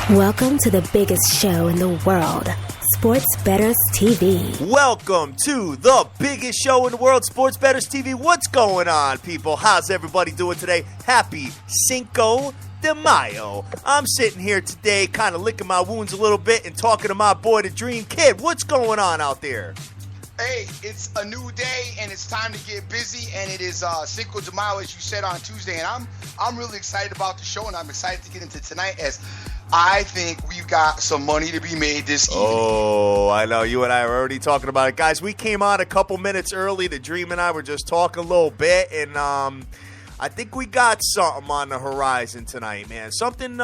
Welcome to the biggest show in the world, Sports Bettors TV. Welcome to the biggest show in the world, Sports Bettors TV. What's going on, people? How's everybody doing today? Happy Cinco de Mayo. I'm sitting here today kind of licking my wounds a little bit and talking to my boy, the Dream Kid. What's going on out there? Hey, it's a new day and it's time to get busy, and it is Cinco de Mayo, as you said, on Tuesday, and I'm really excited about the show, and I'm excited to get into tonight as I think we've got some money to be made this evening. Oh, I know. You and I are already talking about it. Guys, we came on a couple minutes early. The Dream and I were just talking a little bit, and I think we got something on the horizon tonight, man. Something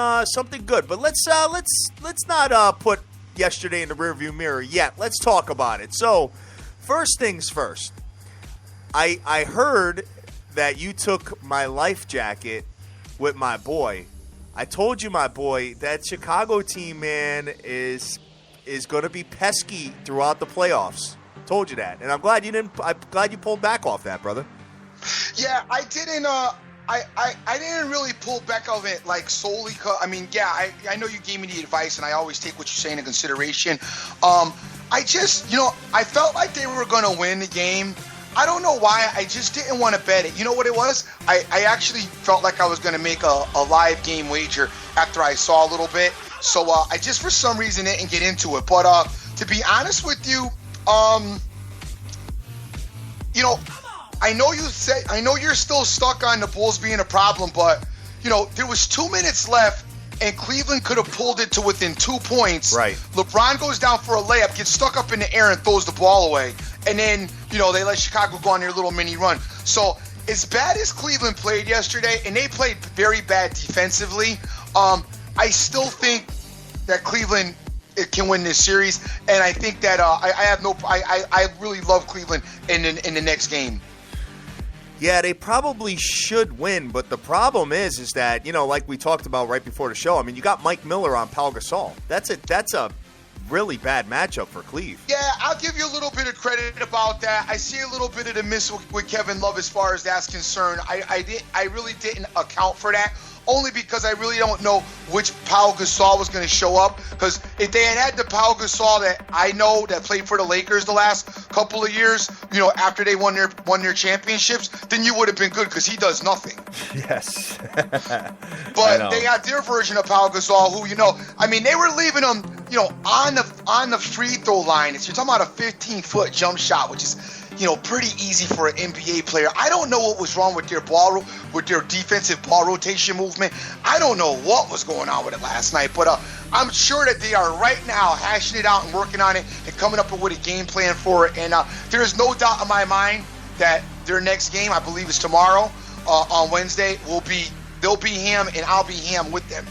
good. But let's not put yesterday in the rearview mirror yet. Let's talk about it. So, first things first. I heard that you took my life jacket with my boy. I told you, my boy, that Chicago team, man, is going to be pesky throughout the playoffs. Told you that, and I'm glad you pulled back off that, brother. Yeah, I didn't. I didn't really pull back of it like solely. I mean, yeah, I know you gave me the advice, and I always take what you say into consideration. I just, I felt like they were going to win the game. I don't know why. I just didn't want to bet it. You know what it was? I actually felt like I was going to make a live game wager after I saw a little bit. So I just, for some reason, didn't get into it. But to be honest with you, I know you're still stuck on the Bulls being a problem, but, there was 2 minutes left, and Cleveland could have pulled it to within 2 points. Right. LeBron goes down for a layup, gets stuck up in the air, and throws the ball away. And then, they let Chicago go on their little mini run. So, as bad as Cleveland played yesterday, and they played very bad defensively, I still think that Cleveland can win this series. And I think that I really love Cleveland in the next game. Yeah, they probably should win, but the problem is that, like we talked about right before the show, I mean, you got Mike Miller on Pau Gasol. That's a really bad matchup for Cleve. Yeah, I'll give you a little bit of credit about that. I see a little bit of the miss with Kevin Love as far as that's concerned. I really didn't account for that, only because I really don't know which Pau Gasol was going to show up. Because if they had the Pau Gasol that I know that played for the Lakers the last couple of years, after they won their championships, then you would have been good, because he does nothing. Yes. But they got their version of Pau Gasol, who, they were leaving him, on the free throw line. You're talking about a 15-foot jump shot, which is, pretty easy for an NBA player. I don't know what was wrong with their defensive ball rotation movement. I don't know what was going on with it last night, but I'm sure that they are right now hashing it out and working on it and coming up with a game plan for it. And there is no doubt in my mind that their next game, I believe, is tomorrow on Wednesday. They'll be ham, and I'll be ham with them.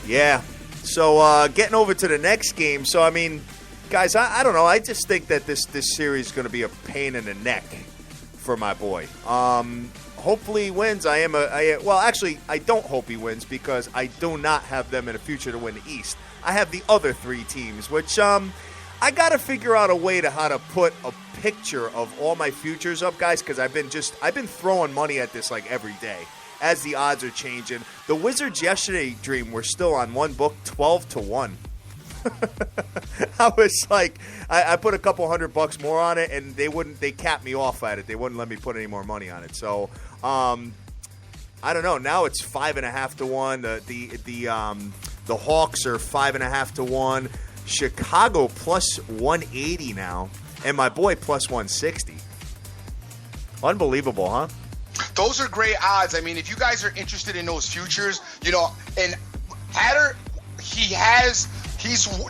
Yeah. So getting over to the next game. So I mean, guys, I don't know. I just think that this series is going to be a pain in the neck for my boy. Hopefully he wins. Actually, I don't hope he wins, because I do not have them in the future to win the East. I have the other three teams, which I got to figure out a way to how to put a picture of all my futures up, guys, because I've been throwing money at this like every day as the odds are changing. The Wizards yesterday, Dream, were still on one book, 12-1. I was like, I put a couple $100 more on it, and they capped me off at it. They wouldn't let me put any more money on it. So, I don't know. Now it's 5.5-1. The Hawks are 5.5-1. Chicago plus 180 now, and my boy plus 160. Unbelievable, huh? Those are great odds. I mean, if you guys are interested in those futures, and Hatter, he's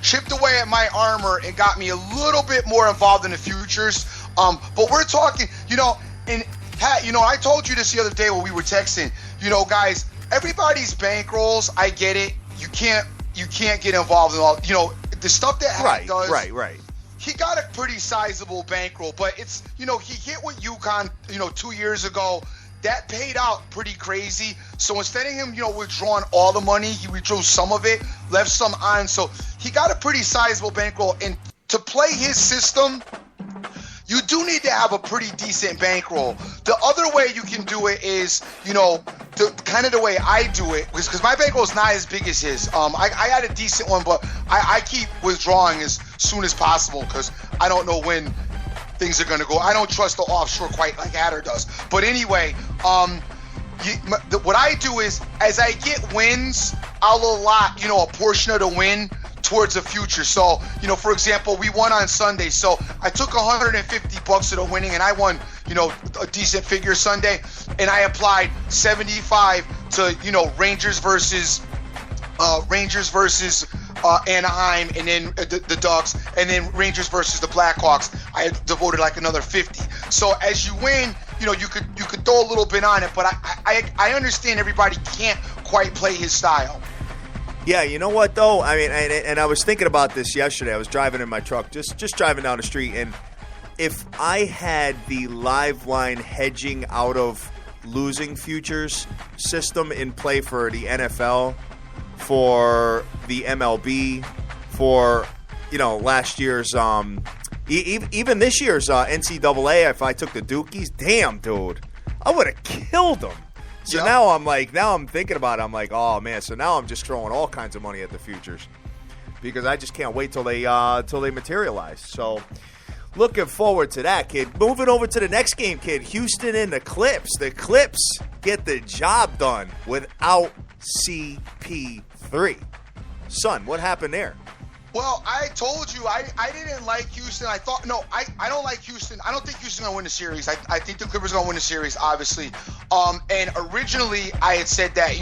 chipped away at my armor and got me a little bit more involved in the futures. But we're talking, I told you this the other day when we were texting, guys, everybody's bankrolls, I get it. You can't get involved in all, the stuff that Hatter does. Right. He got a pretty sizable bankroll, but it's, he hit with UConn, 2 years ago. That paid out pretty crazy. So instead of him, withdrawing all the money, he withdrew some of it, left some on. So he got a pretty sizable bankroll. And to play his system, you do need to have a pretty decent bankroll. The other way you can do it is, the way I do it, because my bankroll is not as big as his. I had a decent one, but I keep withdrawing as soon as possible because I don't know when things are going to go. I don't trust the offshore quite like Adder does. But anyway, what I do is, as I get wins, I'll allot, a portion of the win towards the future. So, for example, we won on Sunday. So I took $150 of the winning and I won, a decent figure Sunday. And I applied 75 to, Rangers versus Anaheim, and then the Ducks, and then Rangers versus the Blackhawks. I had devoted like another 50. So as you win, you could throw a little bit on it, but I understand everybody can't quite play his style. Yeah, you know what though? I mean, and I was thinking about this yesterday. I was driving in my truck, just driving down the street, and if I had the live line hedging out of losing futures system in play for the NFL, for the MLB, for last year's even this year's NCAA, if I took the Dukies, damn dude, I would have killed them. So yep. now I'm thinking about it. I'm like, oh man. So now I'm just throwing all kinds of money at the futures because I just can't wait till they materialize. So looking forward to that, kid. Moving over to the next game, kid. Houston and the Clips. The Clips get the job done without CP3. Son, what happened there? Well, I told you I didn't like Houston. I don't like Houston. I don't think Houston's going to win the series. I think the Clippers are going to win the series, obviously. And originally I had said that,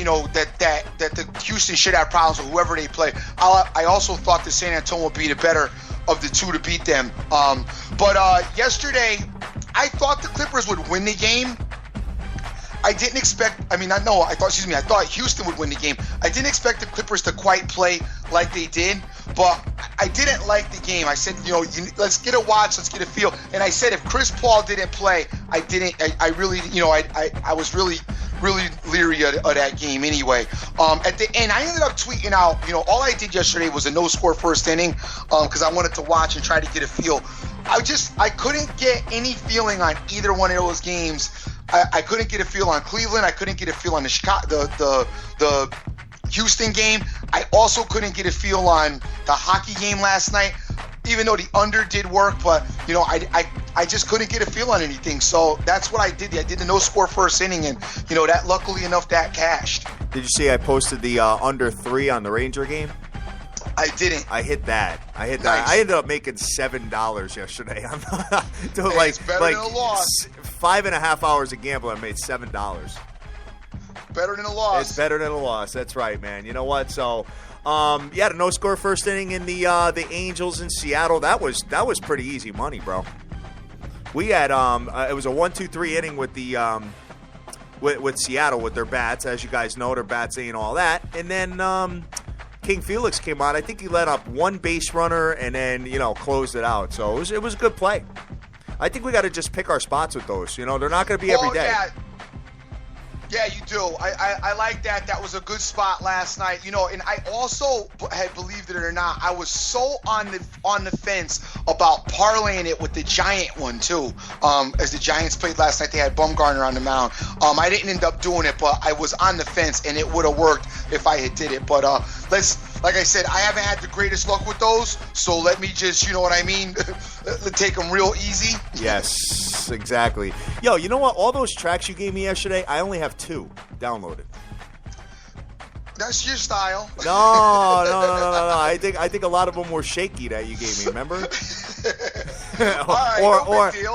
that the Houston should have problems with whoever they play. I also thought the San Antonio would be the better of the two to beat them. But yesterday I thought the Clippers would win the game. I thought Houston would win the game. I didn't expect the Clippers to quite play like they did, but I didn't like the game. I said, let's get a watch, let's get a feel. And I said if Chris Paul didn't play, I was really leery of that game anyway. At the end, I ended up tweeting out, all I did yesterday was a no-score first inning because I wanted to watch and try to get a feel. I couldn't get any feeling on either one of those games. I couldn't get a feel on Cleveland. I couldn't get a feel on the Houston game. I also couldn't get a feel on the hockey game last night, even though the under did work. But, I just couldn't get a feel on anything. So that's what I did. I did the no-score first inning, and, that luckily enough, that cashed. Did you see I posted the under 3 on the Ranger game? I didn't. I hit that. Nice. I ended up making $7 yesterday. It's better than a loss. 5.5 hours of gambling, I made $7. Better than a loss. It's better than a loss. That's right, man. You know what? So, the no-score first inning in the Angels in Seattle. That was pretty easy money, bro. We had it was a 1-2-3 inning with the with Seattle with their bats. As you guys know, their bats ain't all that. And then King Felix came on. I think he let up one base runner and then closed it out. So it was a good play. I think we got to just pick our spots with those. They're not going to be every day. Yeah, you do. I like that. That was a good spot last night. And I also had, believed it or not, I was so on the fence about parlaying it with the Giant one too. As the Giants played last night, they had Bumgarner on the mound. I didn't end up doing it, but I was on the fence, and it would have worked if I had did it. But like I said, I haven't had the greatest luck with those, so let me just, take them real easy. Yes, exactly. Yo, you know what? All those tracks you gave me yesterday, I only have 2 downloaded. That's your style. No. I think a lot of them were shaky that you gave me. Remember?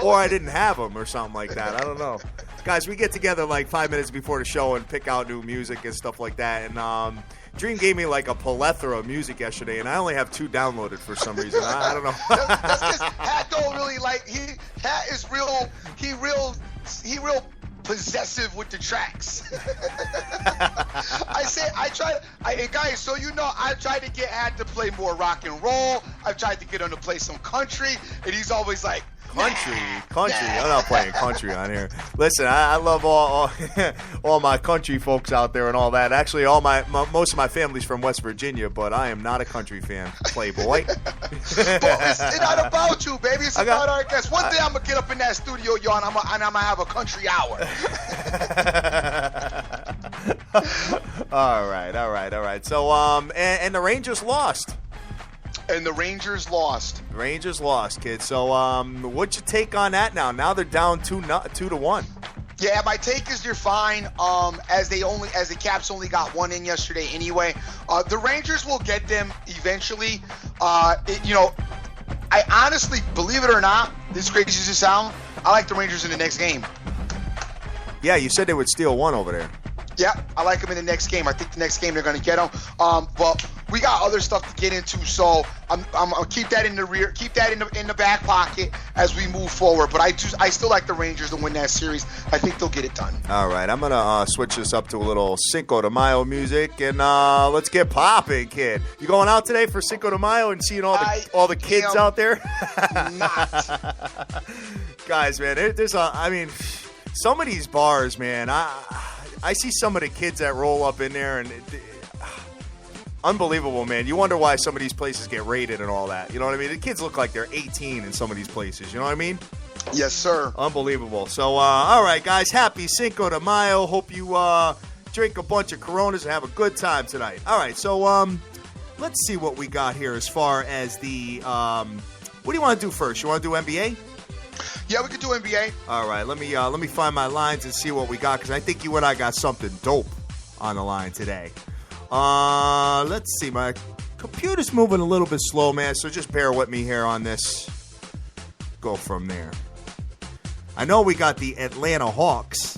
or I didn't have them or something like that. I don't know. Guys, we get together like 5 minutes before the show and pick out new music and stuff like that. And Dream gave me like a plethora of music yesterday, and I only have 2 downloaded for some reason. I don't know. That's because Hat don't really like. Hat is real. He real possessive with the tracks. Guys, so I tried to get Hat to play more rock and roll. I've tried to get him to play some country, and he's always like, Country. I'm not playing country on here. Listen, I love all all my country folks out there and all that. Actually, most of my family's from West Virginia, but I am not a country fan. Playboy. But it's not about you, baby. It's about our guests. One day I'm gonna get up in that studio, yo, and I'm gonna have a country hour. All right. So, and the Rangers lost. And the Rangers lost. Rangers lost, kid. So, what's your take on that now? Now they're down 2-1. Yeah, my take is they're fine. As the Caps only got one in yesterday anyway. The Rangers will get them eventually. I honestly, believe it or not, this crazy as it sounds, I like the Rangers in the next game. Yeah, you said they would steal one over there. Yeah, I like them in the next game. I think the next game they're going to get them. But we got other stuff to get into, so I'm gonna keep that in the rear, keep that in the back pocket as we move forward. But I still like the Rangers to win that series. I think they'll get it done. All right, I'm gonna switch this up to a little Cinco de Mayo music, and let's get popping, kid. You going out today for Cinco de Mayo and seeing all the kids out there? Not. Guys, man, some of these bars, man, I see some of the kids that roll up in there, and unbelievable, man. You wonder why some of these places get raided and all that. You know what I mean? The kids look like they're 18 in some of these places. You know what I mean? Yes, sir. Unbelievable. So, all right, guys, happy Cinco de Mayo. Hope you drink a bunch of Coronas and have a good time tonight. All right, so let's see what we got here as far as the what do you want to do first? You want to do NBA? Yeah, we could do NBA. All right, let me find my lines and see what we got, because I think you and I got something dope on the line today. Let's see. My computer's moving a little bit slow, man, so just bear with me here on this. Go from there. I know we got the Atlanta Hawks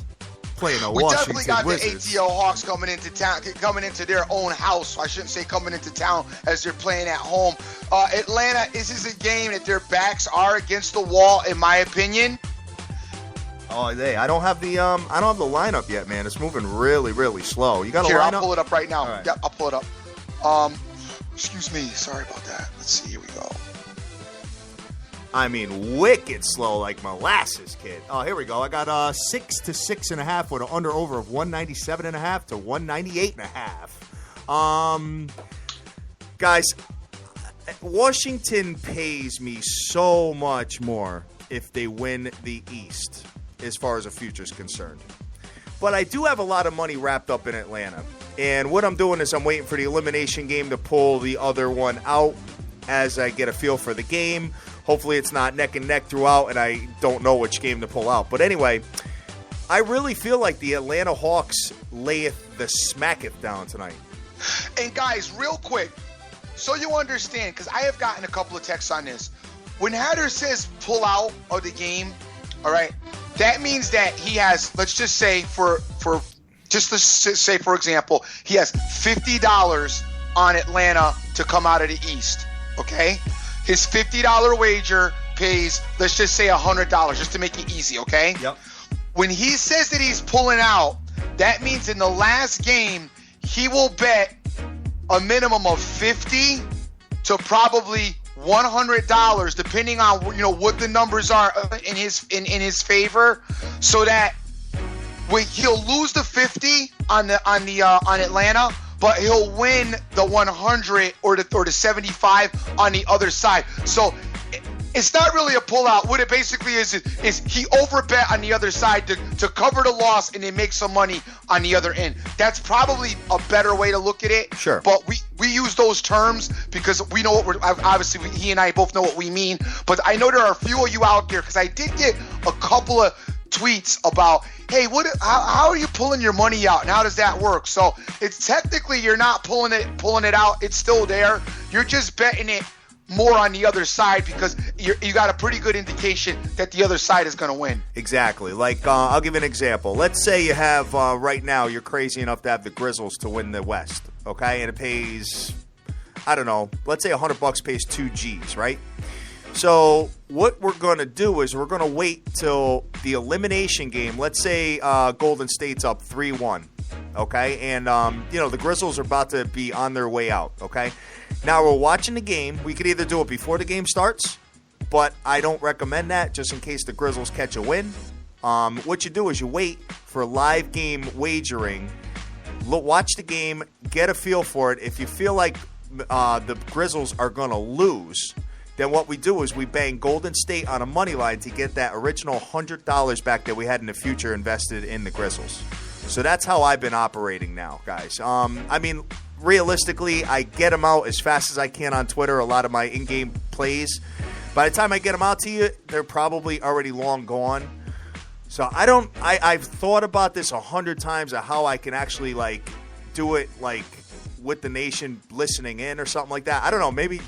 playing the Washington Wizards. We definitely got the ATL Hawks coming into town, coming into their own house. I shouldn't say coming into town, as they're playing at home. Atlanta, this is a game that their backs are against the wall, in my opinion. Oh, I don't have the lineup yet, man. It's moving really, really slow. You got a lineup? I'll pull it up right now. Right. Yep, I'll pull it up. Excuse me. Sorry about that. Let's see. Here we go. I mean, wicked slow, like molasses, kid. Oh, here we go. I got 6 to 6.5 with an under-over of 197.5 to 198.5. Guys, Washington pays me so much more if they win the East, as far as the future is concerned. But I do have a lot of money wrapped up in Atlanta. And what I'm doing is I'm waiting for the elimination game to pull the other one out as I get a feel for the game. Hopefully it's not neck and neck throughout, and I don't know which game to pull out. But anyway, I really feel like the Atlanta Hawks layeth the smacketh down tonight. And guys, real quick, so you understand, because I have gotten a couple of texts on this. When Hatter says pull out of the game, all right, that means that he has, let's just say for example, he has $50 on Atlanta to come out of the East, okay? His $50 wager pays, let's just say $100, just to make it easy, okay? Yep. When he says that he's pulling out, that means in the last game, he will bet a minimum of $50 to probably $100, depending on what the numbers are in his favor, so that he'll lose the 50 on Atlanta, but he'll win the 100 or the 75 on the other side. So it's not really a pullout. What it basically is he overbet on the other side to cover the loss and then make some money on the other end. That's probably a better way to look at it. Sure. But we use those terms because we know what obviously he and I both know what we mean. But I know there are a few of you out there, because I did get a couple of tweets about, hey, how are you pulling your money out and how does that work? So it's technically you're not pulling it out. It's still there. You're just betting it more on the other side because you got a pretty good indication that the other side is going to win. Exactly. Like, I'll give you an example. Let's say you have, right now, you're crazy enough to have the Grizzlies to win the West, okay? And it pays, I don't know, let's say $100 pays 2 G's, right? So what we're going to do is we're going to wait till the elimination game. Let's say Golden State's up 3-1, okay? And, the Grizzlies are about to be on their way out, okay? Now we're watching the game. We could either do it before the game starts but I don't recommend that just in case the Grizzlies catch a win. What you do is you wait for live game wagering. Watch the game, get a feel for it. If you feel like the Grizzlies are going to lose, then what we do is we bang Golden State on a money line to get that original $100 back that we had in the future invested in the Grizzlies. So that's how I've been operating now, guys. I mean, realistically, I get them out as fast as I can on Twitter, a lot of my in-game plays. By the time I get them out to you, they're probably already long gone. So I've thought about this 100 times of how I can actually, like, do it, like, with the nation listening in or something like that. I don't know. Maybe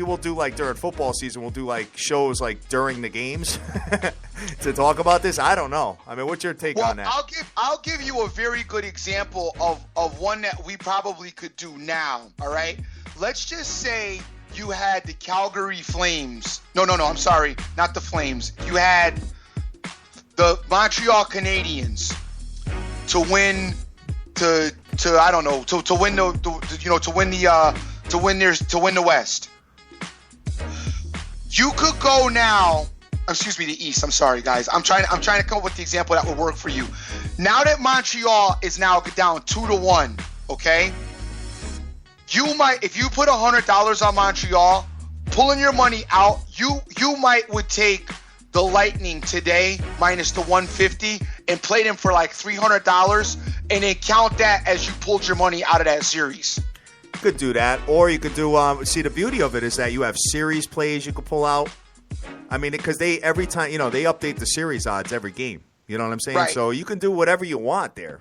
we'll do, like, during football season, we'll do, like, shows, like, during the games to talk about this. I don't know. I mean, what's your take on that? I'll give you a very good example of one that we probably could do now, all right? Let's just say you had the Calgary Flames. No, I'm sorry. Not the Flames. You had the Montreal Canadiens to win the West. You could go now. Excuse me, the East. I'm sorry, guys. I'm trying to come up with the example that would work for you. Now that Montreal is now down 2-1, okay? You might, if you put $100 on Montreal, pulling your money out, you would take the Lightning today minus the 150 and play them for like $300 and then count that as you pulled your money out of that series. You could do that, or you could do. See, the beauty of it is that you have series plays you could pull out. I mean, because every time they update the series odds every game. You know what I'm saying? Right. So you can do whatever you want there.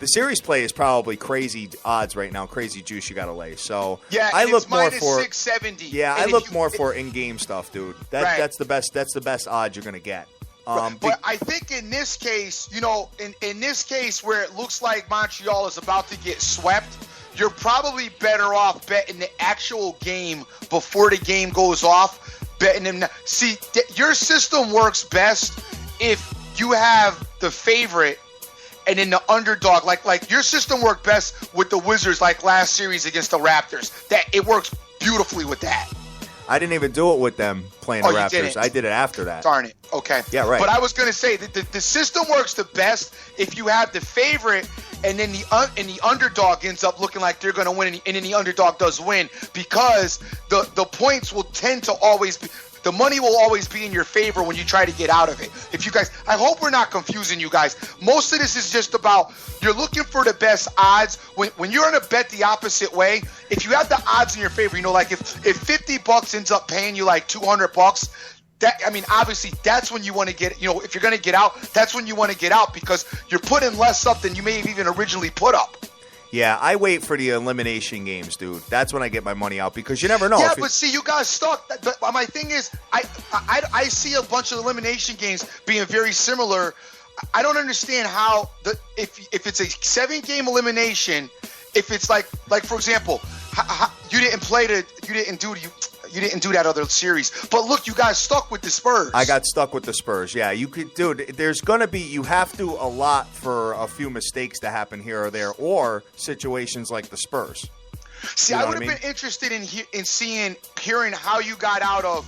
The series play is probably crazy odds right now, crazy juice you got to lay. So yeah, I look more for 670. Yeah, I look more for in-game stuff, dude. That's the best. That's the best odds you're gonna get. But I think in this case, in this case where it looks like Montreal is about to get swept, you're probably better off betting the actual game before the game goes off. Betting them. See, your system works best if you have the favorite and then the underdog. Like your system worked best with the Wizards, like last series against the Raptors. That it works beautifully with that. I didn't even do it with them playing the Raptors. Didn't. I did it after that. Darn it. Okay. Yeah, right. But I was going to say that the system works the best if you have the favorite and then the underdog ends up looking like they're going to win and then the underdog does win, because the points will tend to always be – the money will always be in your favor when you try to get out of it. If you guys, I hope we're not confusing you guys. Most of this is just about you're looking for the best odds. When you're going to bet the opposite way, if you have the odds in your favor, like if $50 ends up paying you like $200, obviously that's when you want to get, if you're going to get out, that's when you want to get out because you're putting less up than you may have even originally put up. Yeah, I wait for the elimination games, dude. That's when I get my money out because you never know. Yeah, but see, you guys stuck. My thing is, I see a bunch of elimination games being very similar. I don't understand how if it's a 7-game elimination, if it's like for example, you didn't do that other series. But look, you guys stuck with the Spurs. I got stuck with the Spurs. Yeah, you could, dude. There's gonna be you have to allot for a few mistakes to happen here or there, or situations like the Spurs. See, I would have been interested in hearing how you got out of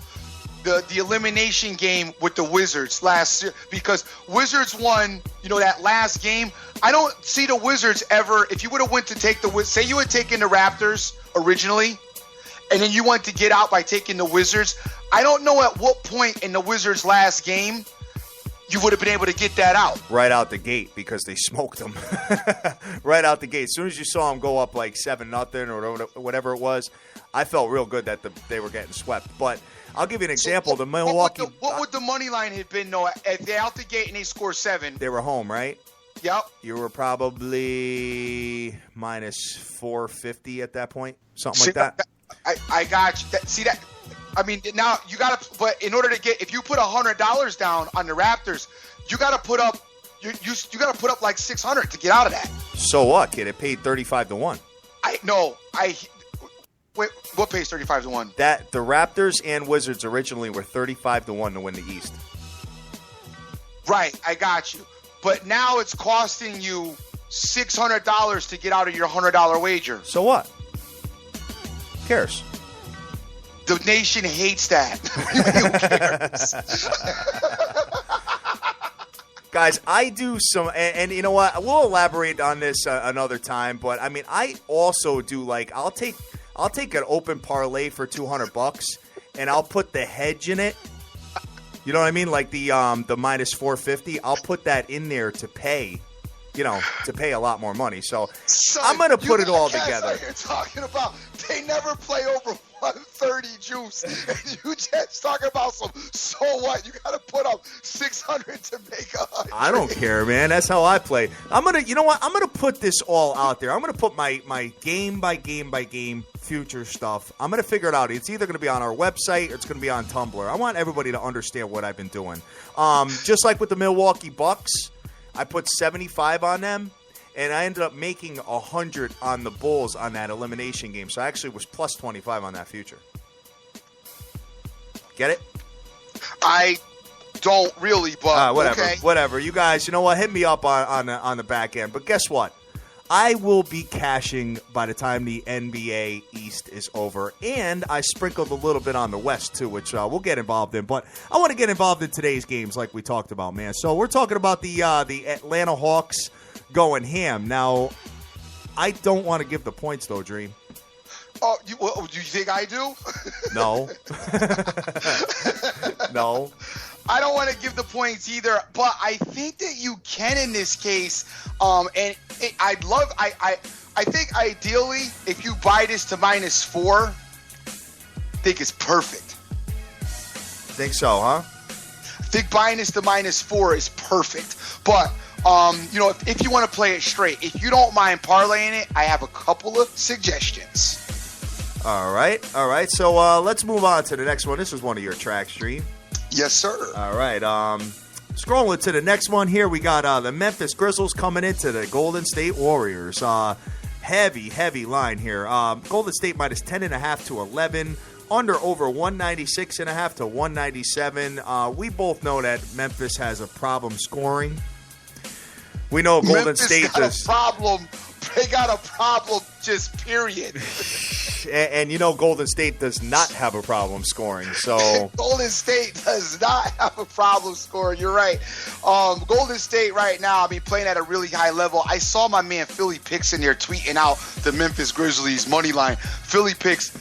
the elimination game with the Wizards last year, because Wizards won, that last game. I don't see the Wizards ever. If you would have went to take say you had taken the Raptors originally, and then you want to get out by taking the Wizards, I don't know at what point in the Wizards' last game you would have been able to get that out. Right out the gate, because they smoked them. Right out the gate. As soon as you saw them go up like 7-0 or whatever it was, I felt real good that they were getting swept. But I'll give you an example. The Milwaukee. What would the money line have been, Noah, if they're out the gate and they score 7? They were home, right? Yep. You were probably minus 450 at that point, something like that. I got you. See that? I mean, now you got to. But in order to get, if you put $100 down on the Raptors, you got to put up. You got to put up like $600 to get out of that. So what, kid? It paid 35-1. Wait, what pays 35-1? That the Raptors and Wizards originally were 35-1 to win the East. Right, I got you. But now it's costing you $600 to get out of your $100 wager. So what? Who cares? The nation hates that. Who cares? Guys, I do some, and you know what? We'll elaborate on this another time. But I mean, I also do like I'll take an open parlay for $200, and I'll put the hedge in it. You know what I mean? Like the minus 450. I'll put that in there to pay. To pay a lot more money. So I'm gonna put it all together. You're talking about they never play over 130 juice, and you just talking about so what? You got to put up 600 to make 100. I don't care, man. That's how I play. I'm gonna put this all out there. I'm gonna put my game by game future stuff. I'm gonna figure it out. It's either gonna be on our website or it's gonna be on Tumblr. I want everybody to understand what I've been doing. Just like with the Milwaukee Bucks. I put 75 on them, and I ended up making 100 on the Bulls on that elimination game. So I actually was plus 25 on that future. Get it? I don't really, but whatever. Okay. Whatever. You guys, you know what? Hit me up on the back end. But guess what? I will be cashing by the time the NBA East is over. And I sprinkled a little bit on the West, too, which we'll get involved in. But I want to get involved in today's games like we talked about, man. So we're talking about the Atlanta Hawks going ham. Now, I don't want to give the points, though, Dream. Oh, do you think I do? No. No. I don't want to give the points either, but I think that you can in this case. I think ideally, if you buy this to -4, I think it's perfect. Think so, huh? I think buying this to -4 is perfect. But, if you want to play it straight, if you don't mind parlaying it, I have a couple of suggestions. All right. So let's move on to the next one. This is one of your tracks, Dream. Yes, sir. All right. Scrolling to the next one here, we got the Memphis Grizzlies coming into the Golden State Warriors. Heavy line here. Golden State minus 10.5 to 11. Under over 196.5 to 197. We both know that Memphis has a problem scoring. We know Golden State does. They got a problem, just period. And Golden State does not have a problem scoring. So Golden State does not have a problem scoring. You're right. Golden State right now, playing at a really high level. I saw my man Philly Picks in there tweeting out the Memphis Grizzlies money line. Philly Picks.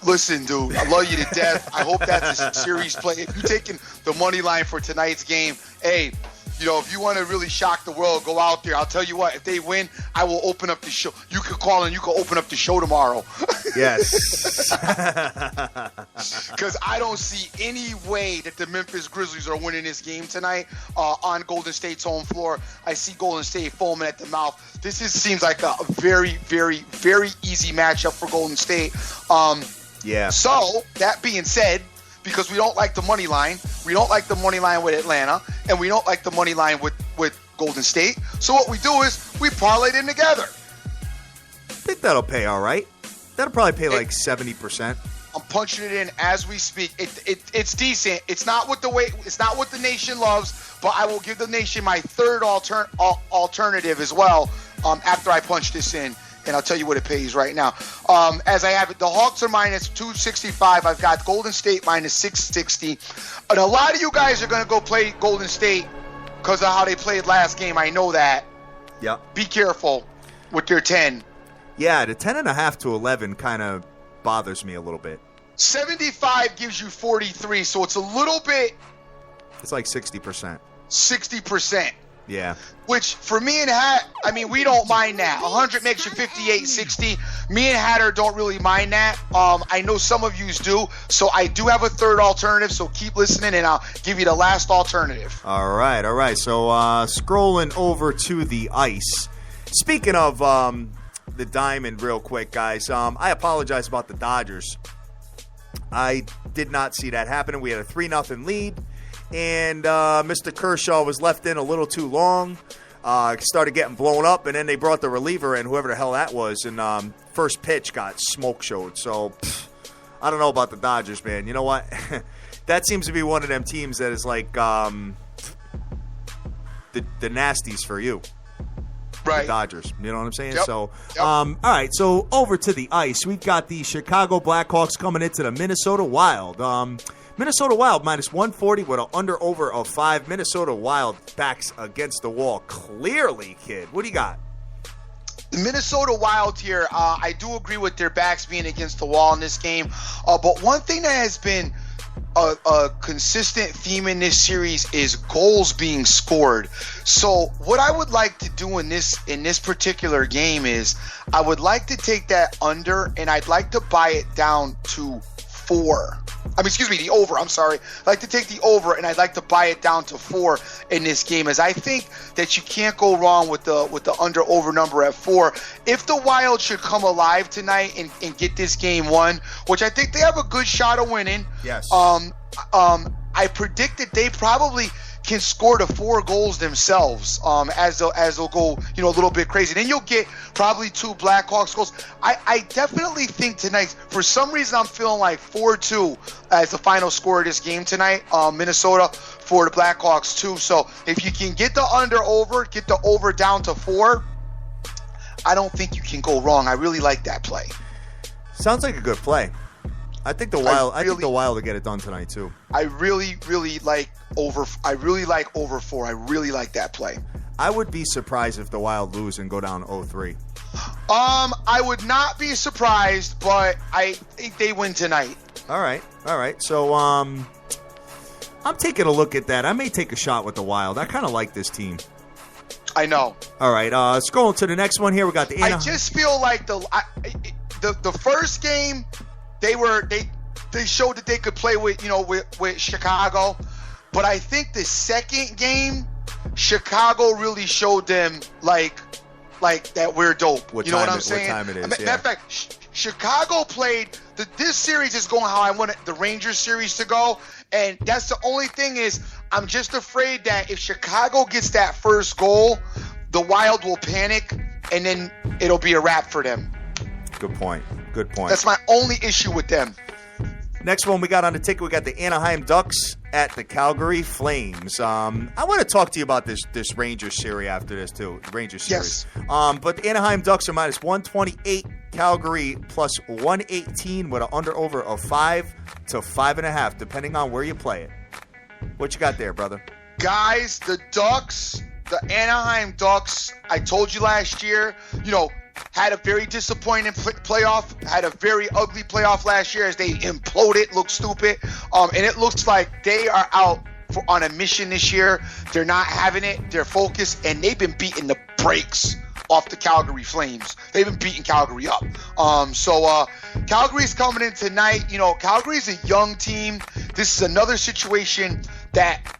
Listen, dude, I love you to death. I hope that's a series play. If you're taking the money line for tonight's game, hey. If you want to really shock the world, go out there. I'll tell you what, if they win, I will open up the show. You could call and you could open up the show tomorrow. Yes. Because I don't see any way that the Memphis Grizzlies are winning this game tonight on Golden State's home floor. I see Golden State foaming at the mouth. This seems like a very, very, very easy matchup for Golden State. Yeah. So, that being said, because we don't like the money line. We don't like the money line with Atlanta, and we don't like the money line with Golden State. So what we do is we parlay them together. I think that'll pay all right. That'll probably pay like 70%. I'm punching it in as we speak. It's decent. It's not what the nation loves, but I will give the nation my third alternative as well after I punch this in. And I'll tell you what it pays right now. As I have it, the Hawks are minus 265. I've got Golden State minus 660. And a lot of you guys are going to go play Golden State because of how they played last game. I know that. Yeah. Be careful with your 10. Yeah, the 10.5 to 11 kind of bothers me a little bit. 75 gives you 43, so it's a little bit. It's like 60%. 60%. Yeah. Which, for me and Hat, we don't mind that. 100 makes you 58-60. Me and Hatter don't really mind that. I know some of yous do. So I do have a third alternative, so keep listening, and I'll give you the last alternative. All right. So scrolling over to the ice. Speaking of the diamond real quick, guys, I apologize about the Dodgers. I did not see that happening. We had a 3-0 lead. And Mr. Kershaw was left in a little too long. Started getting blown up, and then they brought the reliever in, whoever the hell that was, and first pitch got smoke showed. So, I don't know about the Dodgers, man. You know what? That seems to be one of them teams that is like the nasties for you. the Dodgers. You know what I'm saying? Yep. So, Yep. all right. So over to the ice, we've got the Chicago Blackhawks coming into the Minnesota Wild. Minnesota Wild minus 140 with an under-over of 5. Minnesota Wild backs against the wall clearly, kid. What do you got? The Minnesota Wild here, I do agree with their backs being against the wall in this game. But one thing that has been a consistent theme in this series is goals being scored. So what I would like to do in this particular game is I would like to take that under and I'd like to buy it down to 4. The over. I'm sorry. I'd like to take the over and I'd like to buy it down to 4 in this game, as I think that you can't go wrong with the under-over number at 4. If the Wild should come alive tonight and get this game won, which I think they have a good shot of winning. Yes. I predict that they probably can score the 4 goals themselves as they'll go a little bit crazy. Then you'll get probably 2 Blackhawks goals. I definitely think tonight, for some reason, I'm feeling like 4-2 as the final score of this game tonight. Minnesota for the Blackhawks too. So if you can get the get the over down to 4, I don't think you can go wrong. I really like that play. Sounds like a good play. I think the Wild. I think the Wild will get it done tonight too. I really like over. I really like over 4. I really like that play. I would be surprised if the Wild lose and go down 0-3. I would not be surprised, but I think they win tonight. All right. So I'm taking a look at that. I may take a shot with the Wild. I kind of like this team. I know. All right. Scrolling to the next one here. We got the. I just feel like the first game. They showed that they could play with Chicago, but I think the second game, Chicago really showed them like that we're dope. You know what I'm saying? What time it is? Matter of fact, Chicago played this series is going how I want the Rangers series to go, and that's the only thing is I'm just afraid that if Chicago gets that first goal, the Wild will panic, and then it'll be a wrap for them. Good point. That's my only issue with them. Next one we got on the ticket, we got the Anaheim Ducks at the Calgary Flames. I want to talk to you about this Rangers series after this too. Rangers series. Yes. But the Anaheim Ducks are minus 128. Calgary plus 118 with an under-over of 5 to 5.5, depending on where you play it. What you got there, brother? Guys, the Anaheim Ducks, I told you last year, had a very disappointing playoff, had a very ugly playoff last year as they imploded, looked stupid. And it looks like they are out on a mission this year. They're not having it. They're focused, and they've been beating the brakes off the Calgary Flames. They've been beating Calgary up. So Calgary's coming in tonight. Calgary's a young team. This is another situation that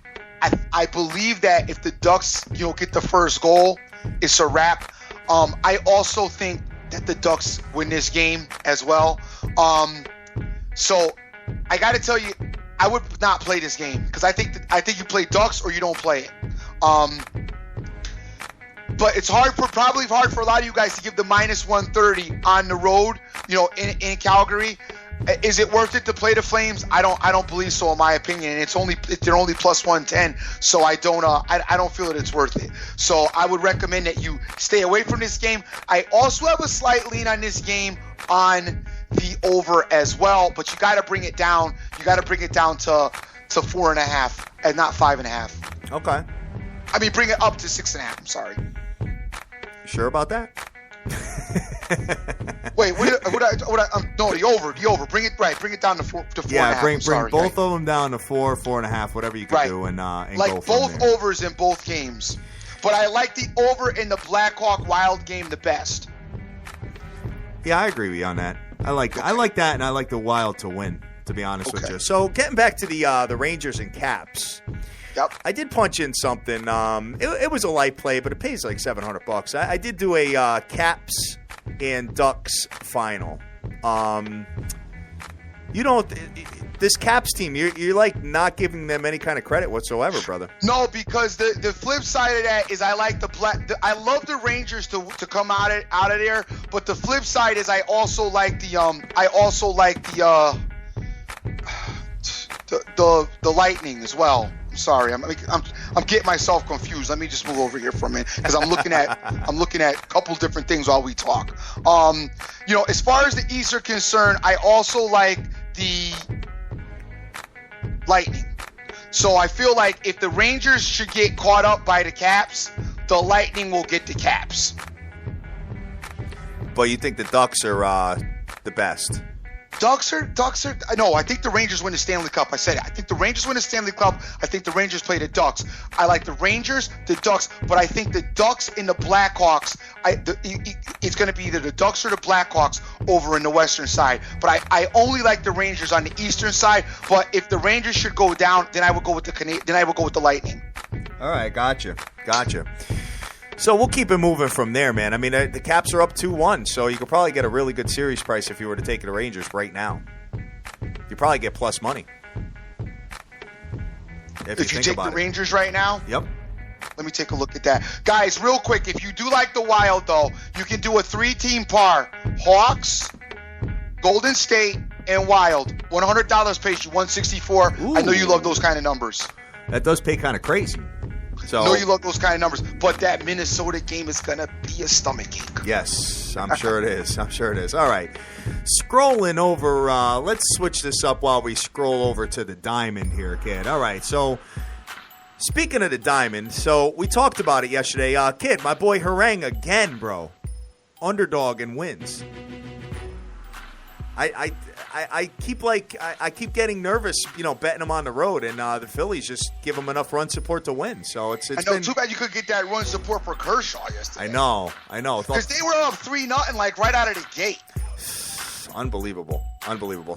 I believe that if the Ducks, get the first goal, it's a wrap. I also think that the Ducks win this game as well. So I got to tell you, I would not play this game because I think you play Ducks or you don't play it. But it's probably hard for a lot of you guys to give the minus 130 on the road, in Calgary. Is it worth it to play the Flames? I don't believe so, in my opinion. And they're only plus 110, so I don't feel that it's worth it. So I would recommend that you stay away from this game. I also have a slight lean on this game on the over as well, but you got to bring it down. You got to bring it down to 4.5 and not 5.5. Okay. I mean, bring it up to 6.5. I'm sorry. You sure about that? Wait, no, the over. Bring it down to 4.5. Yeah, bring both of them down to 4.5, whatever you can do, and like go from both there. overs in both games. But I like the over in the Blackhawk Wild game the best. Yeah, I agree with you on that. I like that, and I like the Wild to win, to be honest with you. So getting back to the Rangers and Caps. Yep. I did punch in something. It was a light play, but it pays like $700. I did do a Caps and Ducks final. This Caps team, you're like not giving them any kind of credit whatsoever, brother. No, because the flip side of that is I like I love the Rangers to come out of there, but the flip side is I also like the Lightning as well. I'm sorry, I'm I'm getting myself confused. Let me just move over here for a minute because I'm looking at a couple different things while we talk. As far as the East are concerned, I also like the Lightning. So I feel like if the Rangers should get caught up by the Caps, the Lightning will get the Caps. But you think the Ducks are the best? Ducks are. No, I think the Rangers win the Stanley Cup. I said it. I think the Rangers win the Stanley Cup. I think the Rangers play the Ducks. I like the Rangers, the Ducks, but I think the Ducks and the Blackhawks. It's going to be either the Ducks or the Blackhawks over in the Western side. But I only like the Rangers on the Eastern side. But if the Rangers should go down, then I would go with the Lightning. All right, gotcha. So we'll keep it moving from there, man. I mean, the Caps are up 2-1, so you could probably get a really good series price if you were to take the Rangers right now. You probably get plus money. If you take the Rangers right now? Yep. Let me take a look at that. Guys, real quick, if you do like the Wild, though, you can do a 3-team par. Hawks, Golden State, and Wild. $100 pays you $164. Ooh. I know you love those kind of numbers. That does pay kind of crazy. So, I know you love those kind of numbers, but that Minnesota game is going to be a stomachache. Yes, I'm sure it is. All right. Scrolling over, let's switch this up while we scroll over to the Diamond here, kid. All right, so speaking of the Diamond, so we talked about it yesterday. Kid, my boy Harang again, bro. Underdog and wins. I keep getting nervous, betting them on the road, and the Phillies just give them enough run support to win. So it's too bad you could get that run support for Kershaw yesterday. I know. Because they were up 3-0 like right out of the gate. Unbelievable.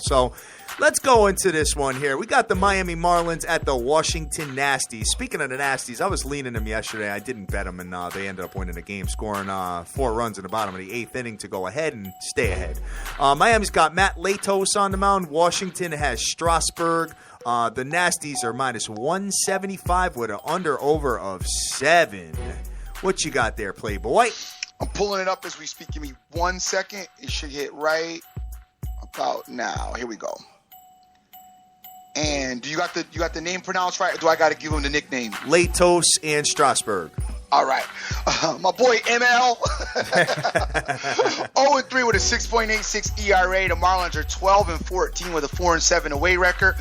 So let's go into this one here. We got the Miami Marlins at the Washington Nasties. Speaking of the Nasties, I was leaning them yesterday. I didn't bet them, and they ended up winning the game, scoring 4 runs in the bottom of the 8th inning to go ahead and stay ahead. Miami's got Matt Latos on the mound. Washington has Strasburg. The Nasties are minus 175 with an under-over of 7. What you got there, Playboy? I'm pulling it up as we speak. Give me 1 second. It should hit right about now. Here we go. And do you got the name pronounced right, or do I got to give him the nickname? Latos and Strasburg. All right. My boy ML. 0-3 with a 6.86 ERA. The Marlins are 12-14 with a 4-7 away record.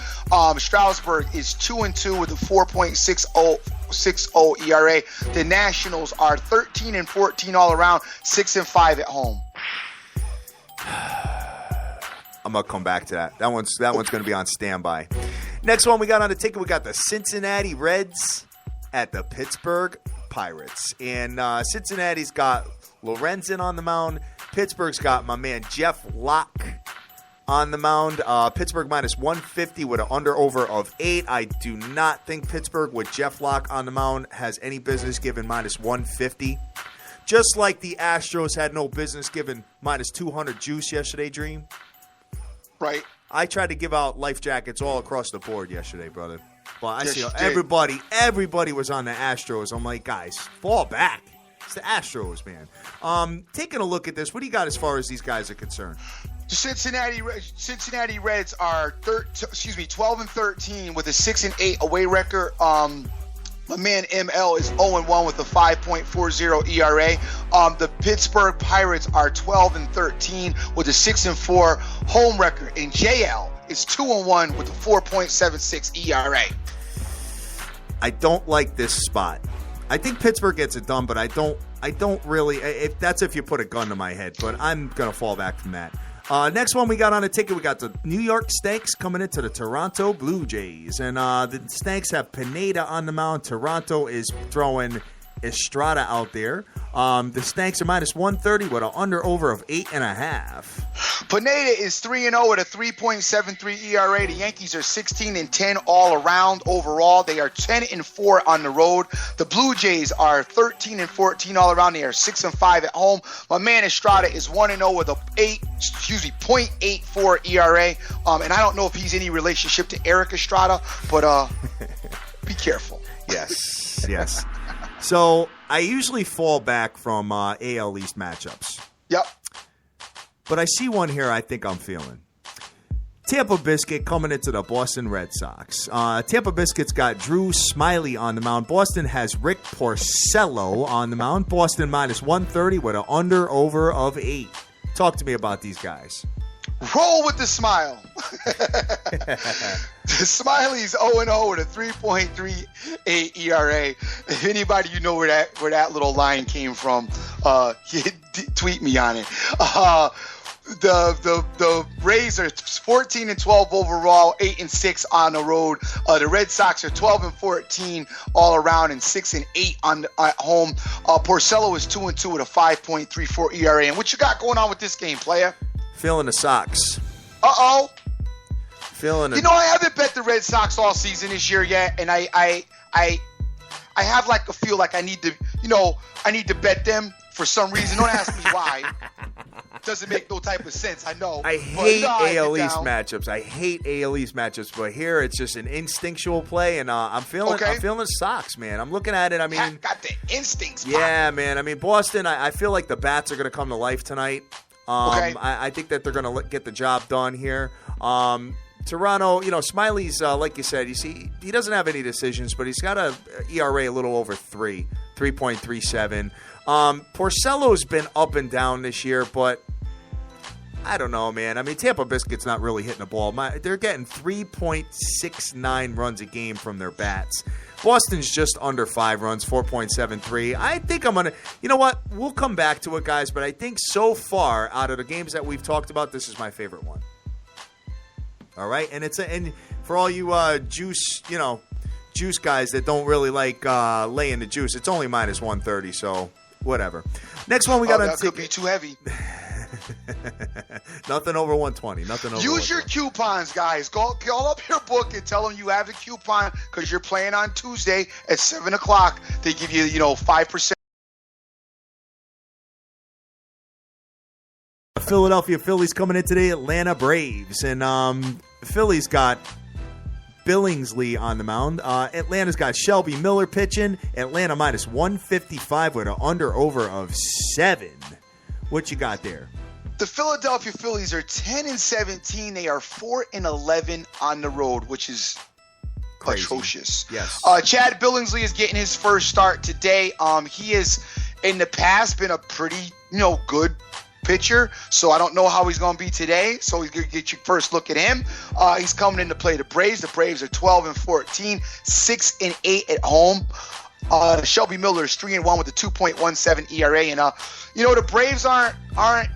Strasburg is 2-2 with a 4.60 ERA. The Nationals are 13-14 all around, 6-5 at home. I'm gonna come back to that. That one's gonna be on standby. Next one we got on the ticket. We got the Cincinnati Reds at the Pittsburgh Pirates, and Cincinnati's got Lorenzen on the mound. Pittsburgh's got my man Jeff Locke on the mound. Pittsburgh minus 150 with an under-over of 8. I do not think Pittsburgh with Jeff Locke on the mound has any business giving minus 150. Just like the Astros had no business giving minus 200 juice yesterday, Dream. Right. I tried to give out life jackets all across the board yesterday, brother. But I see everybody was on the Astros. I'm like, guys, fall back. It's the Astros, man. Taking a look at this, what do you got as far as these guys are concerned? The Cincinnati Reds are 12-13 with a 6-8 away record. My man ML is 0-1 with a 5.40 ERA. The Pittsburgh Pirates are 12-13 with a 6-4 home record. And JL is 2-1 with a 4.76 ERA. I don't like this spot. I think Pittsburgh gets it done, but I don't really. If you put a gun to my head, but I'm gonna fall back from that. Next one we got on the ticket, we got the New York Stanks coming into the Toronto Blue Jays. And the Stanks have Pineda on the mound. Toronto is throwing Estrada out there. The Stanks are minus 130 with an under-over of 8.5. Pineda is 3-0 with a 3.73 ERA. The Yankees are 16-10 all around overall. They are 10-4 on the road. The Blue Jays are 13-14 all around. They are 6-5 at home. My man Estrada is 1-0 with a 0.84 ERA. And I don't know if he's any relationship to Eric Estrada, but be careful. Yes. So I usually fall back from AL East matchups. Yep. But I see one here I think I'm feeling. Tampa Biscuit coming into the Boston Red Sox. Tampa Biscuit's got Drew Smiley on the mound. Boston has Rick Porcello on the mound. Boston minus 130 with an under-over of 8. Talk to me about these guys. Roll with the smile. Smiley's 0-0 with a 3.38 ERA. If anybody you know where that little line came from, tweet me on it. The Rays are 14-12 overall, 8-6 on the road. The Red Sox are 12-14 all around and 6-8 at home. Porcello is 2-2 with a 5.34 ERA. And what you got going on with this game, player? Feeling the Sox. Uh-oh. Feeling it. You know, I haven't bet the Red Sox all season this year yet, and I have like a feel like I need to bet them for some reason. Don't ask me why. Doesn't make no type of sense. I know. I hate AL East matchups. I hate AL East matchups, but here it's just an instinctual play, and I'm feeling the Sox, man. I'm looking at it. I mean, got the instincts. Yeah, man. I mean, Boston. I feel like the bats are going to come to life tonight. I think that they're going to get the job done here. Toronto, Smiley's, like you said, you see, he doesn't have any decisions, but he's got a ERA a little over 3.37. Porcello's been up and down this year, but I don't know, man. I mean, Tampa Biscuit's not really hitting the ball. They're getting 3.69 runs a game from their bats. Boston's just under 5 runs, 4.73. I think I'm going to, you know what? We'll come back to it, guys, but I think so far, out of the games that we've talked about, this is my favorite one. All right? And for all you juice guys that don't really like laying the juice, it's only minus 130, so whatever. Next one we got that could be too heavy. Nothing over 120. Use your coupons, guys. Call up your book and tell them you have a coupon because you're playing on Tuesday at 7 o'clock. They give you, 5%. Philadelphia Phillies coming in today, Atlanta Braves. And Phillies got Billingsley on the mound. Atlanta's got Shelby Miller pitching. Atlanta minus 155 with an under-over of 7. What you got there? The Philadelphia Phillies are 10-17. They are 4-11 on the road, which is crazy. Atrocious. Yes. Chad Billingsley is getting his first start today. He has, in the past, been a pretty, good pitcher. So I don't know how he's going to be today. So he's going to get your first look at him. He's coming in to play the Braves. The Braves are 12-14, 6-8 at home. Shelby Miller is 3-1 with a 2.17 ERA, and the Braves aren't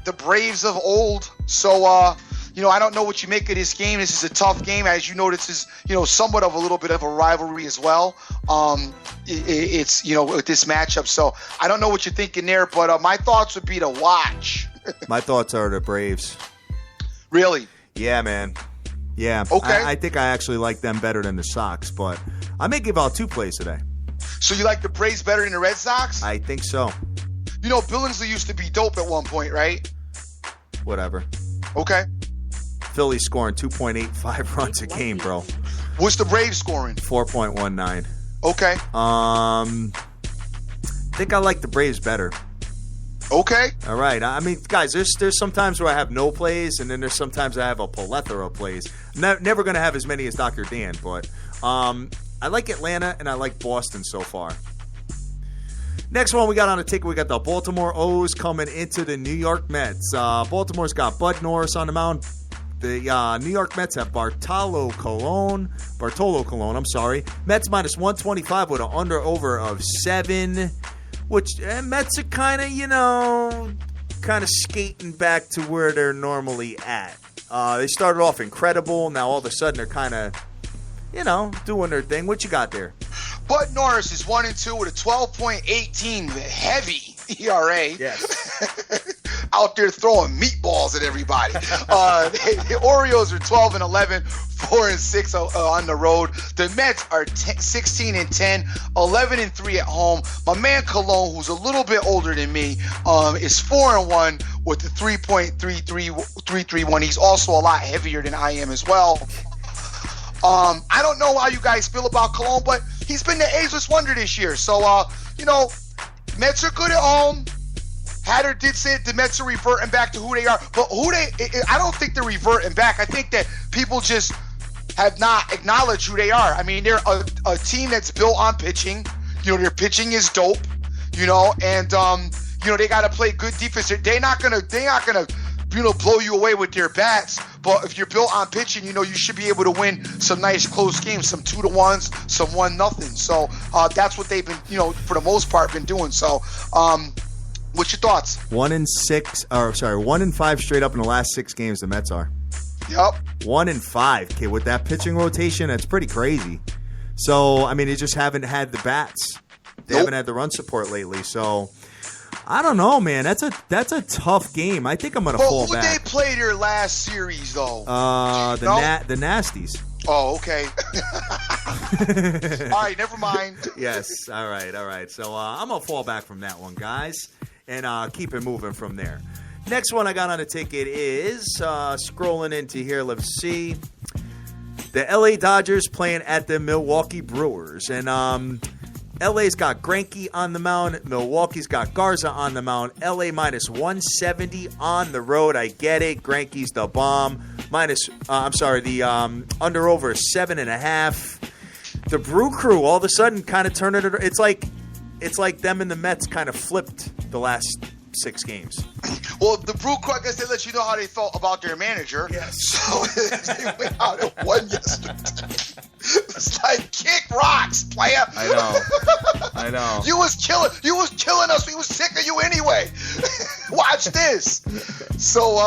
the Braves of old. So I don't know what you make of this game. This is a tough game, as you know. This is somewhat of a little bit of a rivalry as well. It's with this matchup. So I don't know what you're thinking there, but my thoughts would be to watch. My thoughts are the Braves. Really? Yeah, man. Yeah. Okay. I think I actually like them better than the Sox, but I may give out 2 plays today. So you like the Braves better than the Red Sox? I think so. Billingsley used to be dope at one point, right? Whatever. Okay. Philly's scoring 2.85 runs a game, bro. What's the Braves scoring? 4.19. Okay. I think I like the Braves better. Okay. All right. I mean, guys, there's some times where I have no plays, and then there's sometimes I have a plethora of plays. Never going to have as many as Dr. Dan, but I like Atlanta, and I like Boston so far. Next one we got on the ticket, we got the Baltimore O's coming into the New York Mets. Baltimore's got Bud Norris on the mound. The New York Mets have Bartolo Colon. Mets minus 125 with an under-over of 7. Which Mets are kind of skating back to where they're normally at. They started off incredible. Now all of a sudden they're kind of, doing their thing. What you got there? Bud Norris is 1-2 with a 12.18 heavy ERA. Yes. Out there throwing meatballs at everybody. The Orioles are 12-11, 4-6 on the road. The Mets are 16-10, 11-3 at home. My man Colon, who's a little bit older than me, is 4-1 with the 3.331. He's also a lot heavier than I am as well. I don't know how you guys feel about Colon, but he's been the ageless wonder this year. So, Mets are good at home. Snyder did say that the Mets are reverting back to who they are, but I don't think they're reverting back. I think that people just have not acknowledged who they are. I mean, they're a team that's built on pitching. Their pitching is dope, and they got to play good defense. They're not gonna blow you away with their bats. But if you're built on pitching, you should be able to win some nice close games, some 2-1s, some 1-0. So that's what they've been, for the most part, been doing. So, what's your thoughts? 1-5 straight up in the last 6 games. The Mets are. Yep. 1-5, kid. With that pitching rotation, that's pretty crazy. So I mean, they just haven't had the bats. They haven't had the run support lately. So. I don't know, man. That's a tough game. I think I'm gonna fall back. Who they play their last series though? The Nasties. Oh, okay. All right, never mind. Yes. All right. So I'm gonna fall back from that one, guys, and keep it moving from there. Next one I got on the ticket is scrolling into here. Let's see. The LA Dodgers playing at the Milwaukee Brewers, and LA's got Greinke on the mound. Milwaukee's got Garza on the mound. LA minus 170 on the road. I get it. Greinke's the bomb. The under-over 7.5. The Brew Crew all of a sudden kind of turned it. It's like them and the Mets kind of flipped the last 6 games. Well, the Brew Crew, I guess they let you know how they felt about their manager. Yes. So they went out and won yesterday. It's like, kick rocks, player. I know. You was killing us. We was sick of you anyway. Watch this. So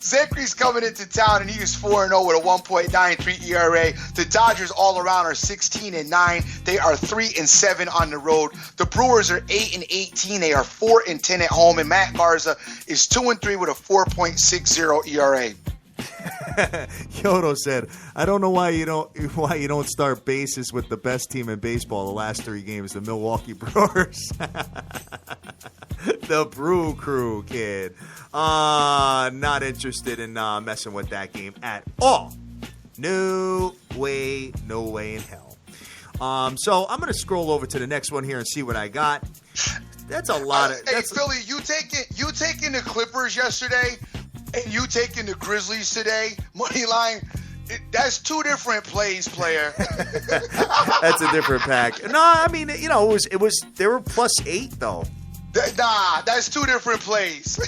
Zekri's coming into town, and he is 4-0 with a 1.93 ERA. The Dodgers all around are 16-9. They are 3-7 on the road. The Brewers are 8-18. They are 4-10 at home. And Matt Garza is 2-3 with a 4.60 ERA. Yodo said, "I don't know why you don't start bases with the best team in baseball the last 3 games, the Milwaukee Brewers." The Brew Crew, kid. Not interested in messing with that game at all. No way in hell. So I'm gonna scroll over to the next one here and see what I got. That's a lot of. Hey, Philly, you taking the Clippers yesterday? And you taking the Grizzlies today, money line? That's 2 different plays, player. That's a different pack. No, I mean, it was they were +8 though. Nah, that's 2 different plays.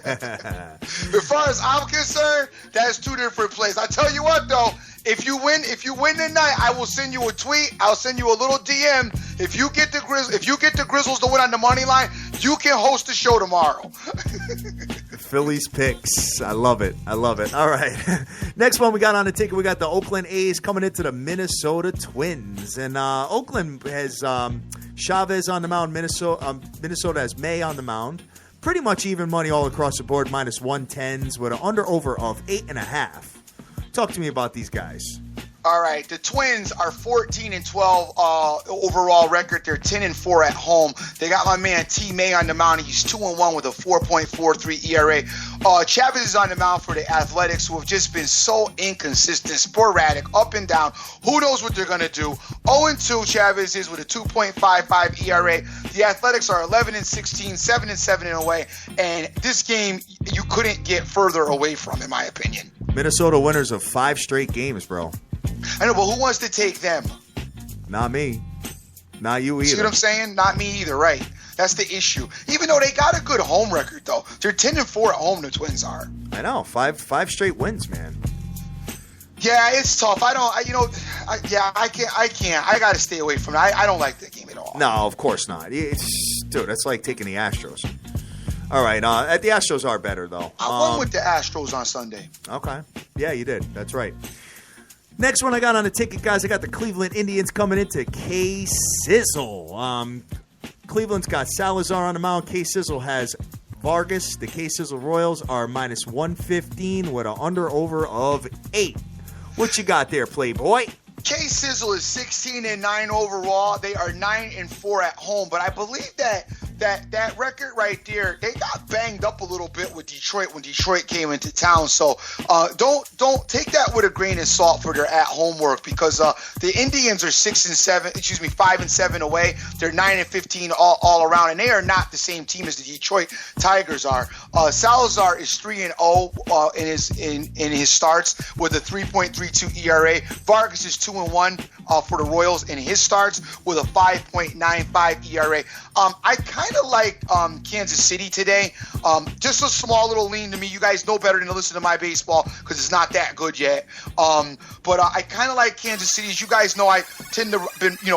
As far as I'm concerned, that's 2 different plays. I tell you what though, if you win tonight, I will send you a tweet. I'll send you a little DM. If you get the Grizzlies to win on the money line, you can host the show tomorrow. Phillies picks. I love it. All right. Next one we got on the ticket, we got the Oakland A's coming into the Minnesota Twins. And Oakland has Chavez on the mound. Minnesota has May on the mound. Pretty much even money all across the board, minus 110s with an under-over of 8.5. Talk to me about these guys. All right, the Twins are 14-12 overall record. They're 10-4 at home. They got my man T. May on the mound. He's 2-1 with a 4.43 ERA. Chavez is on the mound for the Athletics, who have just been so inconsistent, sporadic, up and down. Who knows what they're going to do? 0-2 Chavez is with a 2.55 ERA. The Athletics are 11-16, 7-7 away, and this game you couldn't get further away from, in my opinion. Minnesota winners of 5 straight games, bro. I know, but who wants to take them? Not me. Not you either. See what I'm saying? Not me either, right? That's the issue. Even though they got a good home record, though. They're 10-4 at home, the Twins are. I know. Five straight wins, man. Yeah, it's tough. I can't. I got to stay away from it. I don't like that game at all. No, of course not. Dude, that's like taking the Astros. All right. The Astros are better, though. I won with the Astros on Sunday. Okay. Yeah, you did. That's right. Next one I got on the ticket, guys, I got the Cleveland Indians coming into K-Sizzle. Cleveland's got Salazar on the mound. K-Sizzle has Vargas. The K-Sizzle Royals are minus 115 with an under-over of 8. What you got there, Playboy? K-Sizzle is 16-9 overall. They are 9-4 at home, but I believe that that record right there, they got banged up a little bit with Detroit when Detroit came into town. So don't take that with a grain of salt for their at-home work, because the Indians are 5-7 away. They're 9-15 all around, and they are not the same team as the Detroit Tigers are. Salazar is 3-0 in his starts with a 3.32 ERA. Vargas is 2-1 for the Royals in his starts with a 5.95 ERA. I kind of like Kansas City today. Just a small little lean to me. You guys know better than to listen to my baseball because it's not that good yet. But I kind of like Kansas City. As you guys know, I tend to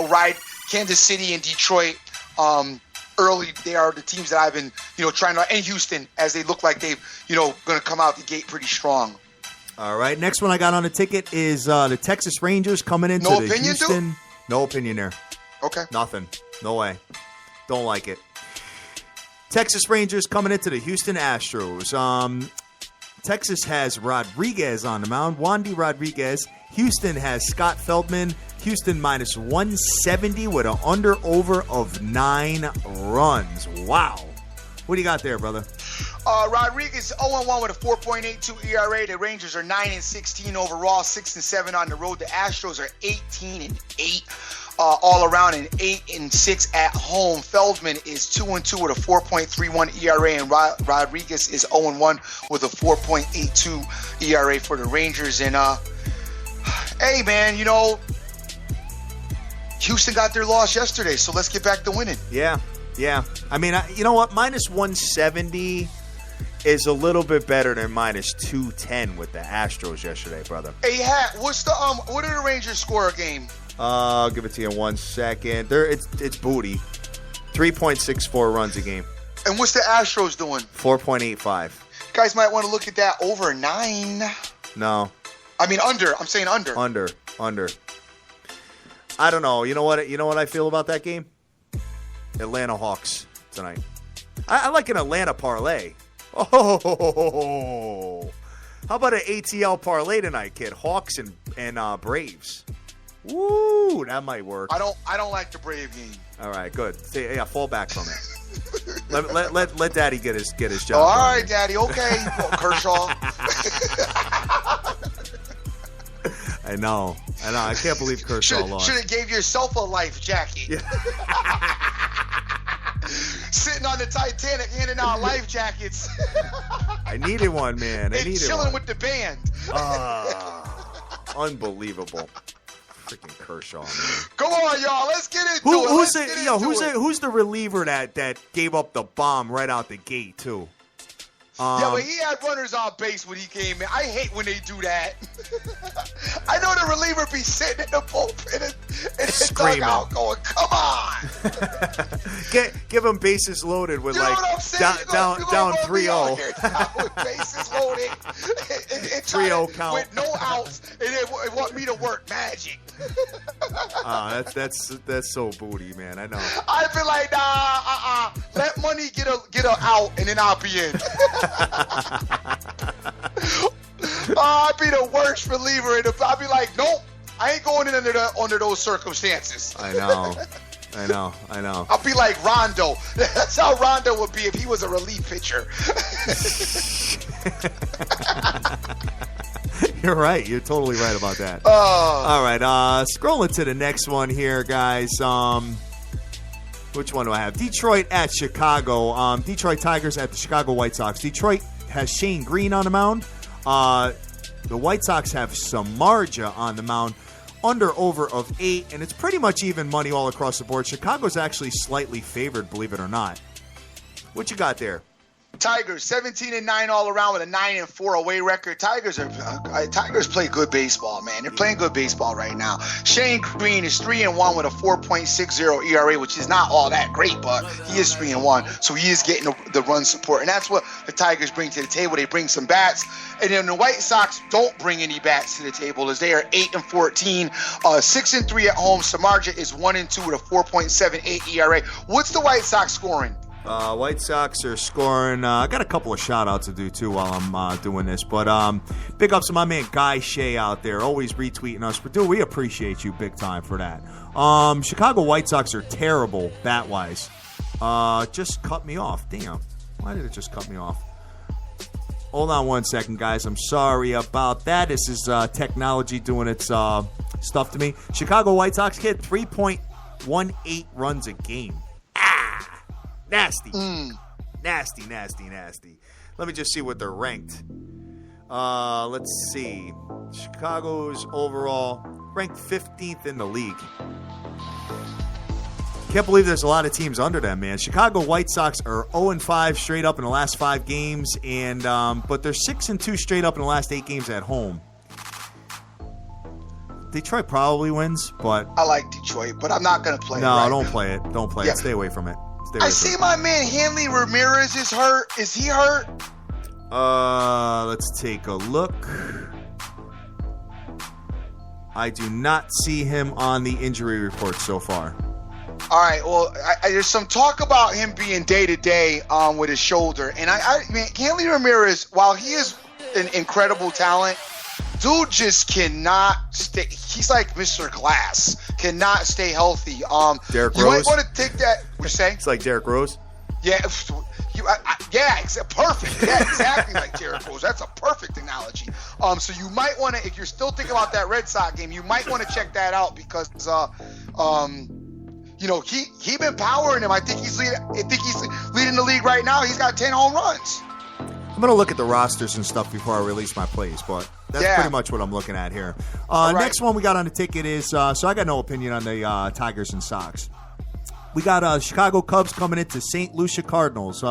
ride Kansas City and Detroit early. They are the teams that I've been trying to, and Houston, as they look like they've going to come out the gate pretty strong. All right, next one I got on the ticket is the Texas Rangers coming into no the opinion, Houston. Dude? No opinion there. Okay. Nothing. No way. Don't like it. Texas Rangers coming into the Houston Astros. Texas has Rodriguez on the mound. Wandy Rodriguez. Houston has Scott Feldman. Houston minus 170 with an under-over of 9 runs. Wow. What do you got there, brother? Rodriguez 0-1 with a 4.82 ERA. The Rangers are 9-16 overall, 6-7 on the road. The Astros are 18-8 all around and 8-6 at home. Feldman is 2-2 with a 4.31 ERA, and Rodriguez is 0-1 with a 4.82 ERA for the Rangers. And hey, man, Houston got their loss yesterday, so let's get back to winning. Yeah. I mean, you know what? Minus 170 is a little bit better than minus 210 with the Astros yesterday, brother. Hey, Hat, what did the Rangers score a game? I'll give it to you in 1 second. It's booty. 3.64 runs a game. And what's the Astros doing? 4.85. Guys might want to look at that over 9. No. I mean under. I'm saying under. Under. I don't know. You know what I feel about that game? Atlanta Hawks tonight. I like an Atlanta parlay. Oh, how about an ATL parlay tonight, kid? Hawks and Braves. Woo, that might work. I don't like the Brave game. All right, good. Fall back from it. let Daddy get his job. All right, Daddy. Okay, Kershaw. I know. I can't believe Kershaw lost. Should have gave yourself a life jacket. Yeah. Sitting on the Titanic handing out life jackets. I needed one, man. And chilling with the band. Unbelievable. Freaking Kershaw, man. Come on, y'all. Let's get into it. Who's the reliever that gave up the bomb right out the gate, too? Yeah, but he had runners on base when he came in. I hate when they do that. I know the reliever be sitting in the bullpen and the dugout going, come on. Give him bases loaded with down 3-0. Bases loaded. 3-0 count. With no outs, and they want me to work magic. That's so booty, man. I know. I'd be like, nah, let money get a out, and then I'll be in. I'd be the worst reliever, and I'd be like, nope, I ain't going in under those circumstances. I know. I'll be like Rondo. That's how Rondo would be if he was a relief pitcher. You're right. You're totally right about that. All right. Scrolling to the next one here, guys. Which one do I have? Detroit at Chicago. Detroit Tigers at the Chicago White Sox. Detroit has Shane Green on the mound. The White Sox have Samardzija on the mound. Under-over of 8, and it's pretty much even money all across the board. Chicago's actually slightly favored, believe it or not. What you got there? Tigers 17-9 all around with a 9-4 away record. Tigers play good baseball, man. They're playing good baseball right now. Shane Green is 3-1 with a 4.60 ERA, which is not all that great, but he is 3-1, so he is getting the run support, and that's what the Tigers bring to the table. They bring some bats, and then the White Sox don't bring any bats to the table, as they are 8-14, 6-3 at home. Samardzija is 1-2 with a 4.78 ERA. What's the White Sox scoring? White Sox are scoring. I got a couple of shout-outs to do, too, while I'm doing this. But big ups to my man Guy Shea out there, always retweeting us. But, dude, we appreciate you big time for that. Chicago White Sox are terrible bat-wise. just cut me off. Damn. Why did it just cut me off? Hold on one second, guys. I'm sorry about that. This is technology doing its stuff to me. Chicago White Sox hit 3.18 runs a game. Ah! Nasty. Nasty, nasty, nasty. Let me just see what they're ranked. Let's see. Chicago's overall ranked 15th in the league. Can't believe there's a lot of teams under them, man. Chicago White Sox are 0-5 straight up in the last 5 games, and but they're 6-2 straight up in the last 8 games at home. Detroit probably wins, but I like Detroit, but I'm not going to play it. No, right don't now. play it. Don't play it. Stay away from it. I see my man Hanley Ramirez is hurt. Is he hurt? Let's take a look. I do not see him on the injury report so far. All right, well, there's some talk about him being day-to-day with his shoulder. And I mean, Hanley Ramirez, while he is an incredible talent, dude just cannot stay. He's like Mr. Glass, cannot stay healthy. Derrick you Rose? might want to take that. What you say? It's like Derrick Rose? Yeah, perfect. Yeah, exactly like Derrick Rose. That's a perfect analogy. So you might want to, if you're still thinking about that Red Sox game, you might want to check that out because you know, he been powering him. I think he's leading the league right now. He's got 10 home runs. I'm going to look at the rosters and stuff before I release my plays, but that's pretty much what I'm looking at here. Right. Next one we got on the ticket is, so I got no opinion on the Tigers and Sox. We got Chicago Cubs coming into St. Lucia Cardinals.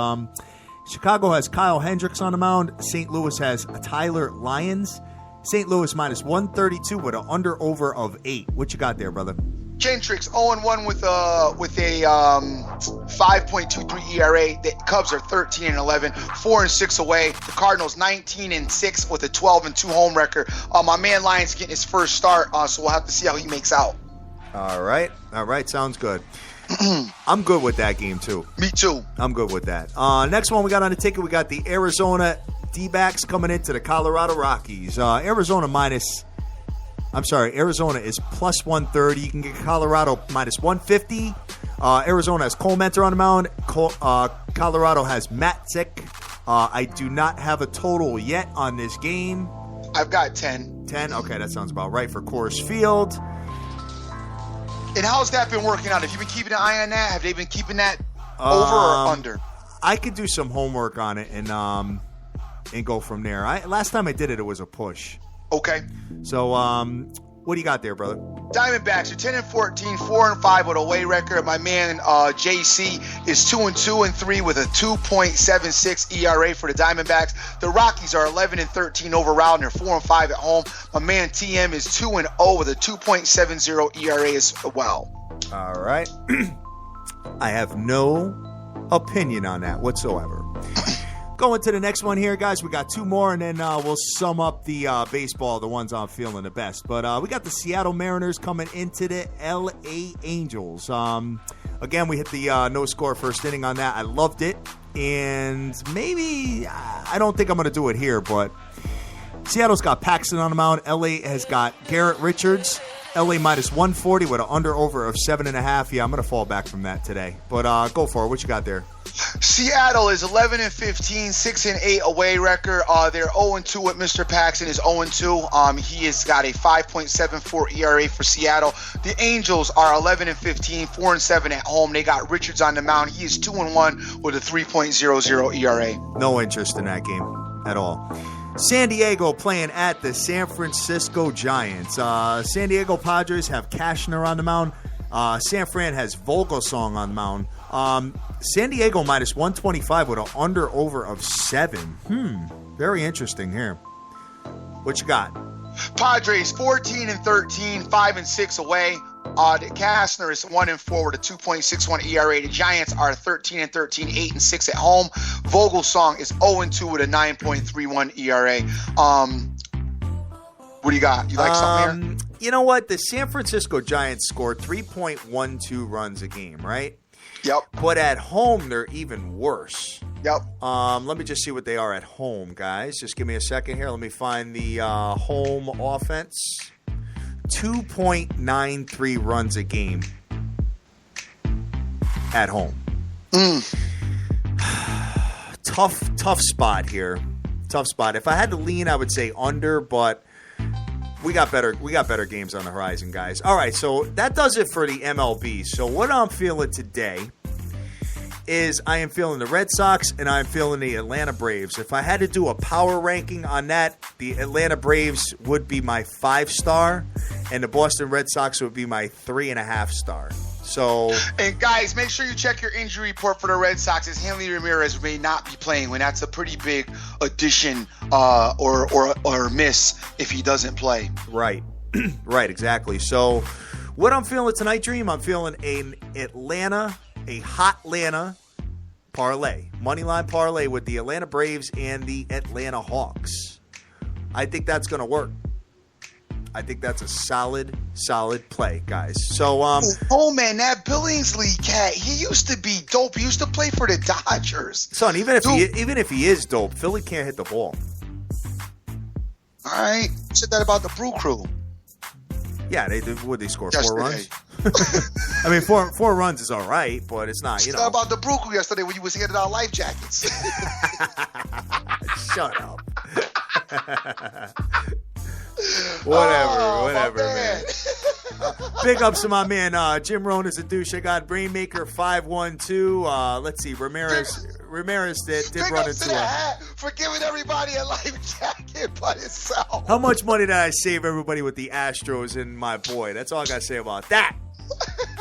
Chicago has Kyle Hendricks on the mound. St. Louis has Tyler Lyons. St. Louis minus 132 with an under-over of 8. What you got there, brother? Hendricks 0-1 with a 5.23 ERA. The Cubs are 13-11, 4-6 away. The Cardinals 19-6 with a 12-2 home record. My man Lyons getting his first start, so we'll have to see how he makes out. All right, sounds good. I'm good with that game too. Me too. I'm good with that. Next one we got on the ticket, we got the Arizona D-backs coming into the Colorado Rockies. Arizona is plus 130. You can get Colorado minus 150. Arizona has Cole Mentor on the mound. Colorado has Matt Zick. I do not have a total yet on this game. I've got 10. 10? Okay, that sounds about right for Coors Field. And how's that been working out? Have you been keeping an eye on that? Have they been keeping that over or under? I could do some homework on it and go from there. Last time I did it, it was a push. Okay. So, what do you got there, brother? Diamondbacks are 10-14, 4-5 with a away record. My man JC is 2-2-3 with a 2.76 ERA for the Diamondbacks. The Rockies are 11-13 overall, and they're 4-5 at home. My man TM is 2-0 with a 2.70 ERA as well. All right. I have no opinion on that whatsoever. Going to the next one here, guys. We got 2 more, and then we'll sum up the baseball, the ones I'm feeling the best. But we got the Seattle Mariners coming into the L.A. Angels. Again, we hit the no-score first inning on that. I loved it, and maybe I don't think I'm going to do it here, but Seattle's got Paxton on the mound. L.A. has got Garrett Richards. L.A. minus 140 with an under-over of 7.5. Yeah, I'm going to fall back from that today. But go for it. What you got there? Seattle is 11-15, 6-8 away record. They're 0-2 with Mr. Paxton is 0-2. He has got a 5.74 ERA for Seattle. The Angels are 11-15, 4-7 at home. They got Richards on the mound. He is 2-1 with a 3.00 ERA. No interest in that game at all. San Diego playing at the San Francisco Giants. San Diego Padres have Cashner on the mound. San Fran has Vogelsong on the mound. San Diego minus 125 with an under-over of 7. Very interesting here. What you got? Padres 14-13, 5-6 away. The Cashner is 1-4 with a 2.61 ERA. The Giants are 13-13, 8-6 at home. Vogelsong is 0-2 with a 9.31 ERA. What do you got? You like something here? You know what? The San Francisco Giants scored 3.12 runs a game, right? Yep. But at home, they're even worse. Yep. Let me just see what they are at home, guys. Just give me a second here. Let me find the home offense. 2.93 runs a game at home. Tough spot here. Tough spot. If I had to lean, I would say under, but we got better games on the horizon, guys. All right, so that does it for the MLB. So what I'm feeling today is I am feeling the Red Sox and I'm feeling the Atlanta Braves. If I had to do a power ranking on that, the Atlanta Braves would be my 5-star and the Boston Red Sox would be my 3.5-star. So, and guys, make sure you check your injury report for the Red Sox, as Hanley Ramirez may not be playing when that's a pretty big addition or miss if he doesn't play. Right. Right, exactly. So what I'm feeling tonight, Dream, I'm feeling a hot Atlanta parlay. Moneyline parlay with the Atlanta Braves and the Atlanta Hawks. I think that's going to work. I think that's a solid play, guys. So, oh man, that Billingsley cat, he used to be dope. He used to play for the Dodgers. Son, even if he is dope, Philly can't hit the ball. All right, you said that about the Brew Crew. Yeah, they score yesterday. 4 runs? I mean, four runs is all right, but it's not, you know. About the Brew Crew yesterday when you was handing out life jackets. Shut up. Whatever, man. Big ups to my man, Jim Rohn is a douche. I got Brainmaker 512. Let's see, Ramirez did run into hat for giving everybody a life jacket but itself. How much money did I save everybody with the Astros and my boy? That's all I got to say about that.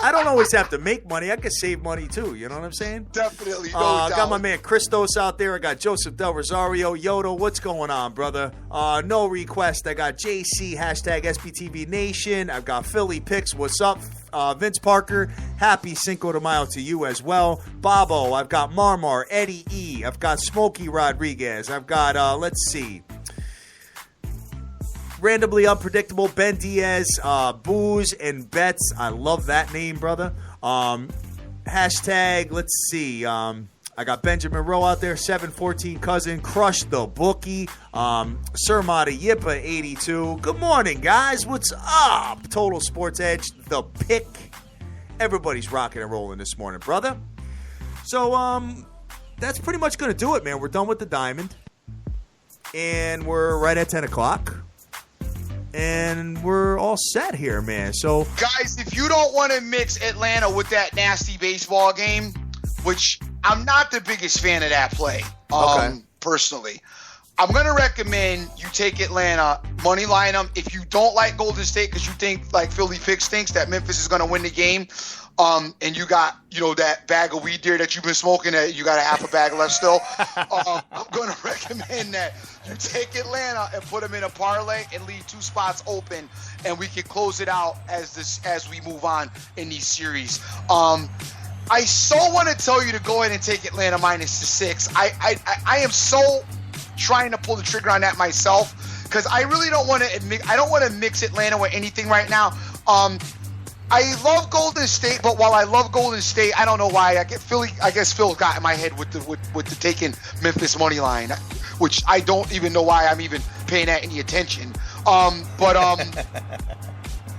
I don't always have to make money. I can save money too. You know what I'm saying? Definitely. I got my man Christos out there. I got Joseph Del Rosario. Yoda, what's going on, brother? No request. I got JC, hashtag SBTVNation. I've got Philly Picks. What's up? Vince Parker, happy Cinco de Mayo to you as well. Bobo, I've got Marmar, Eddie E. I've got Smokey Rodriguez. I've got, let's see, Randomly Unpredictable, Ben Diaz, Booze and Bets. I love that name, brother. Hashtag, let's see, I got Benjamin Rowe out there, 714 Cousin, Crush the Bookie, Sir Mata Yippa 82. Good morning, guys. What's up? Total Sports Edge, the pick. Everybody's rocking and rolling this morning, brother. So, that's pretty much going to do it, man. We're done with the diamond. And we're right at 10 o'clock. And we're all set here, man. So, guys, if you don't want to mix Atlanta with that nasty baseball game, which I'm not the biggest fan of that play, personally, I'm going to recommend you take Atlanta, money line them. If you don't like Golden State because you think, like Philly Fix thinks, that Memphis is going to win the game, and you got, that bag of weed there that you've been smoking, that you got a half a bag left still, I'm going to recommend that you take Atlanta and put them in a parlay and leave 2 spots open, and we can close it out as we move on in these series. I so want to tell you to go ahead and take Atlanta minus the 6. I am so trying to pull the trigger on that myself because I really don't want to admit, I don't want to mix Atlanta with anything right now. I love Golden State, but while I love Golden State, I don't know why. I guess Phil got in my head with the taking Memphis money line, which I don't even know why I'm even paying that any attention.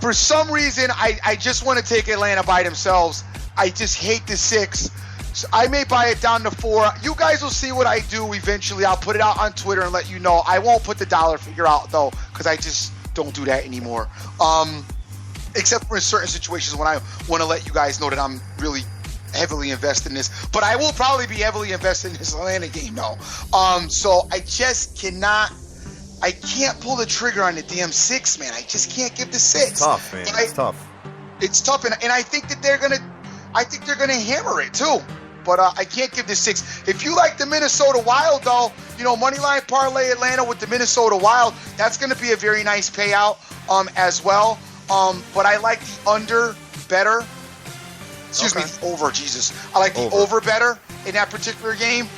For some reason, I just want to take Atlanta by themselves. I just hate the 6. So I may buy it down to 4. You guys will see what I do eventually. I'll put it out on Twitter and let you know. I won't put the dollar figure out, though, because I just don't do that anymore. Except for in certain situations when I want to let you guys know that I'm really heavily invested in this. But I will probably be heavily invested in this Atlanta game, though. So I just can't pull the trigger on the damn 6, man. I just can't give the 6. It's tough, man. It's tough, and I think that they're gonna hammer it too. But I can't give the 6. If you like the Minnesota Wild, though, moneyline parlay Atlanta with the Minnesota Wild, that's going to be a very nice payout as well. But I like the under better. Excuse me, the over. Jesus, I like the over better in that particular game.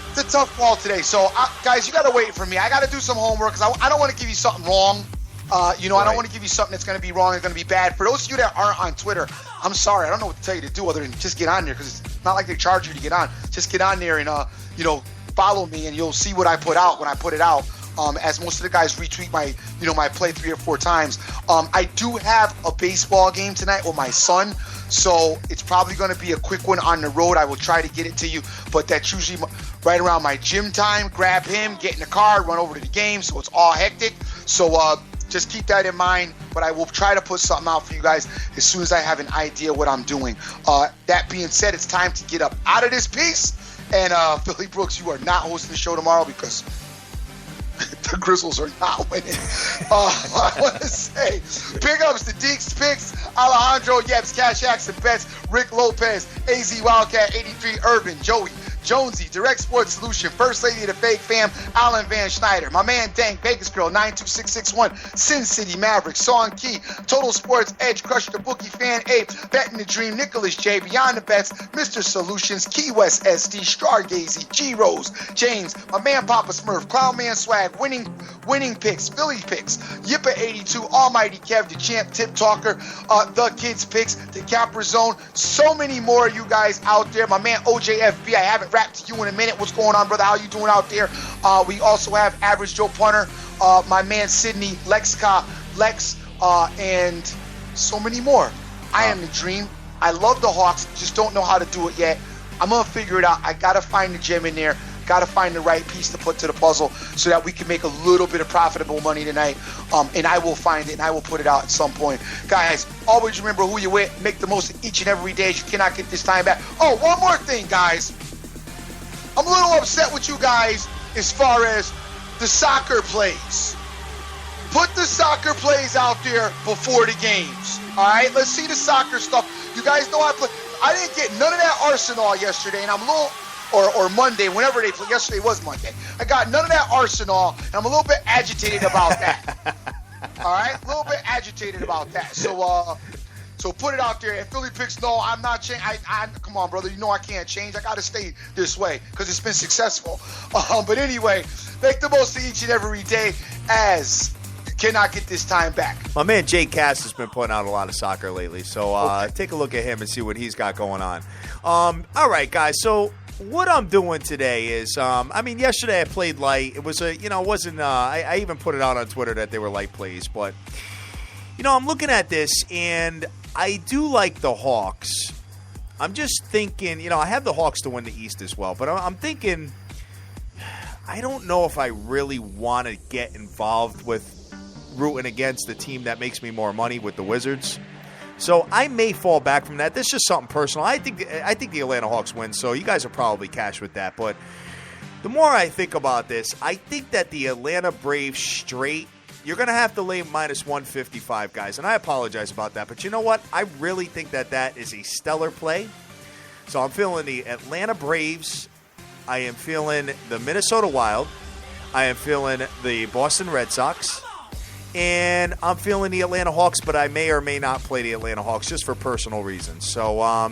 It's a tough call today. So, guys, you got to wait for me. I got to do some homework because I don't want to give you something wrong. I don't want to give you something that's going to be wrong and going to be bad. For those of you that aren't on Twitter, I'm sorry. I don't know what to tell you to do other than just get on there because it's not like they charge you to get on. Just get on there and, follow me and you'll see what I put out when I put it out. as most of the guys retweet my play 3 or 4 times. I do have a baseball game tonight with my son, so it's probably going to be a quick one on the road. I will try to get it to you, but that's usually right around my gym time. Grab him, get in the car, run over to the game, so it's all hectic. So just keep that in mind, but I will try to put something out for you guys as soon as I have an idea what I'm doing. That being said, it's time to get up out of this piece. And Philly Brooks, you are not hosting the show tomorrow because the Grizzlies are not winning. I want to say big ups to Deeks Picks, Alejandro Yeps, Cash Action Bets, Rick Lopez, AZ Wildcat 83, Urban, Joey, Jonesy, Direct Sports Solution, First Lady of the Fake Fam, Alan Van Schneider, my man Dank, Vegas Girl, 92661, Sin City Maverick, Song Key, Total Sports Edge, Crush the Bookie, Fan Ape, Betting the Dream, Nicholas J, Beyond the Bets, Mr. Solutions, Key West SD, Stargazy, G Rose, James, my man Papa Smurf, Clown Man Swag, Winning Picks, Philly Picks, Yippa 82, Almighty Kev, the Champ Tip Talker, The Kids Picks, the Capper Zone, so many more of you guys out there. My man OJFB, I haven't rapped to you in a minute. What's going on, brother? How you doing out there? We also have Average Joe Punter, my man Sydney, Lex, and so many more. I am the dream. I love the Hawks, just don't know how to do it yet. I'm going to figure it out. I got to find the gem in there. Got to find the right piece to put to the puzzle so that we can make a little bit of profitable money tonight. And I will find it and I will put it out at some point. Guys, always remember who you're with. Make the most of each and every day. You cannot get this time back. Oh, one more thing, guys. I'm a little upset with you guys as far as the soccer plays. Put the soccer plays out there before the games. All right? Let's see the soccer stuff. You guys know I didn't get none of that Arsenal yesterday, and I'm a little... Or Monday, whenever they play. Yesterday was Monday. I got none of that Arsenal, and I'm a little bit agitated about that. All right? A little bit agitated about that. So put it out there. And Philly Picks, no, I'm not changing. Come on, brother. You know I can't change. I got to stay this way because it's been successful. But anyway, make the most of each and every day as you cannot get this time back. My man Jay Cass has been putting out a lot of soccer lately. So take a look at him and see what he's got going on. All right, guys. So what I'm doing today is, yesterday I played light. It was it wasn't, I even put it out on Twitter that they were light plays. But, I'm looking at this, and I do like the Hawks. I'm just thinking, I have the Hawks to win the East as well. But I'm thinking, I don't know if I really want to get involved with rooting against the team that makes me more money with the Wizards. So I may fall back from that. This is just something personal. I think the Atlanta Hawks win, so you guys are probably cash with that. But the more I think about this, I think that the Atlanta Braves straight, you're going to have to lay minus 155, guys. And I apologize about that. But you know what? I really think that is a stellar play. So I'm feeling the Atlanta Braves. I am feeling the Minnesota Wild. I am feeling the Boston Red Sox. And I'm feeling the Atlanta Hawks, but I may or may not play the Atlanta Hawks just for personal reasons. So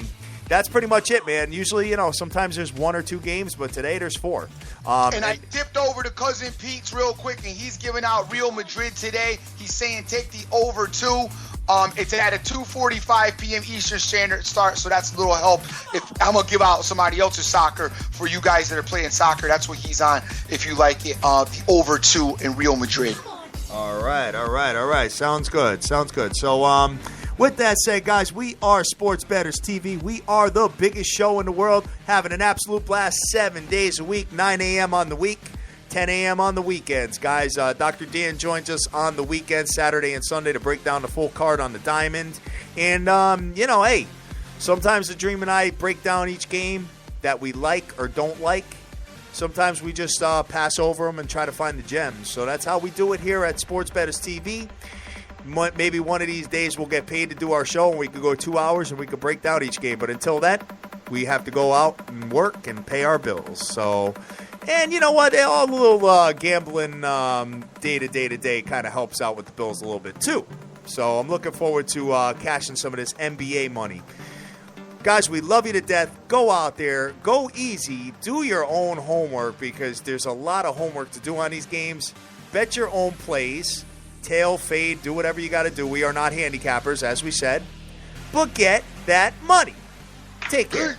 that's pretty much it, man. Usually, sometimes there's 1 or 2 games, but today there's 4. And I dipped over to Cousin Pete's real quick, and he's giving out Real Madrid today. He's saying take the over 2. It's at a 2:45 p.m. Eastern Standard start, so that's a little help. If I'm going to give out somebody else's soccer for you guys that are playing soccer, that's what he's on if you like it, the over 2 in Real Madrid. All right. Sounds good. So, with that said, guys, we are Sports Bettors TV. We are the biggest show in the world, having an absolute blast 7 days a week, 9 a.m. on the week, 10 a.m. on the weekends. Guys, Dr. Dan joins us on the weekend, Saturday and Sunday, to break down the full card on the Diamond. And, hey, sometimes the Dream and I break down each game that we like or don't like. Sometimes we just pass over them and try to find the gems. So that's how we do it here at Sports Bettors TV. Maybe one of these days we'll get paid to do our show and we could go 2 hours and we could break down each game. But until then, we have to go out and work and pay our bills. So, and you know what? A little gambling day to day kind of helps out with the bills a little bit too. So I'm looking forward to cashing some of this NBA money. Guys, we love you to death. Go out there. Go easy. Do your own homework because there's a lot of homework to do on these games. Bet your own plays. Tail, fade, do whatever you got to do. We are not handicappers, as we said. But get that money. Take care.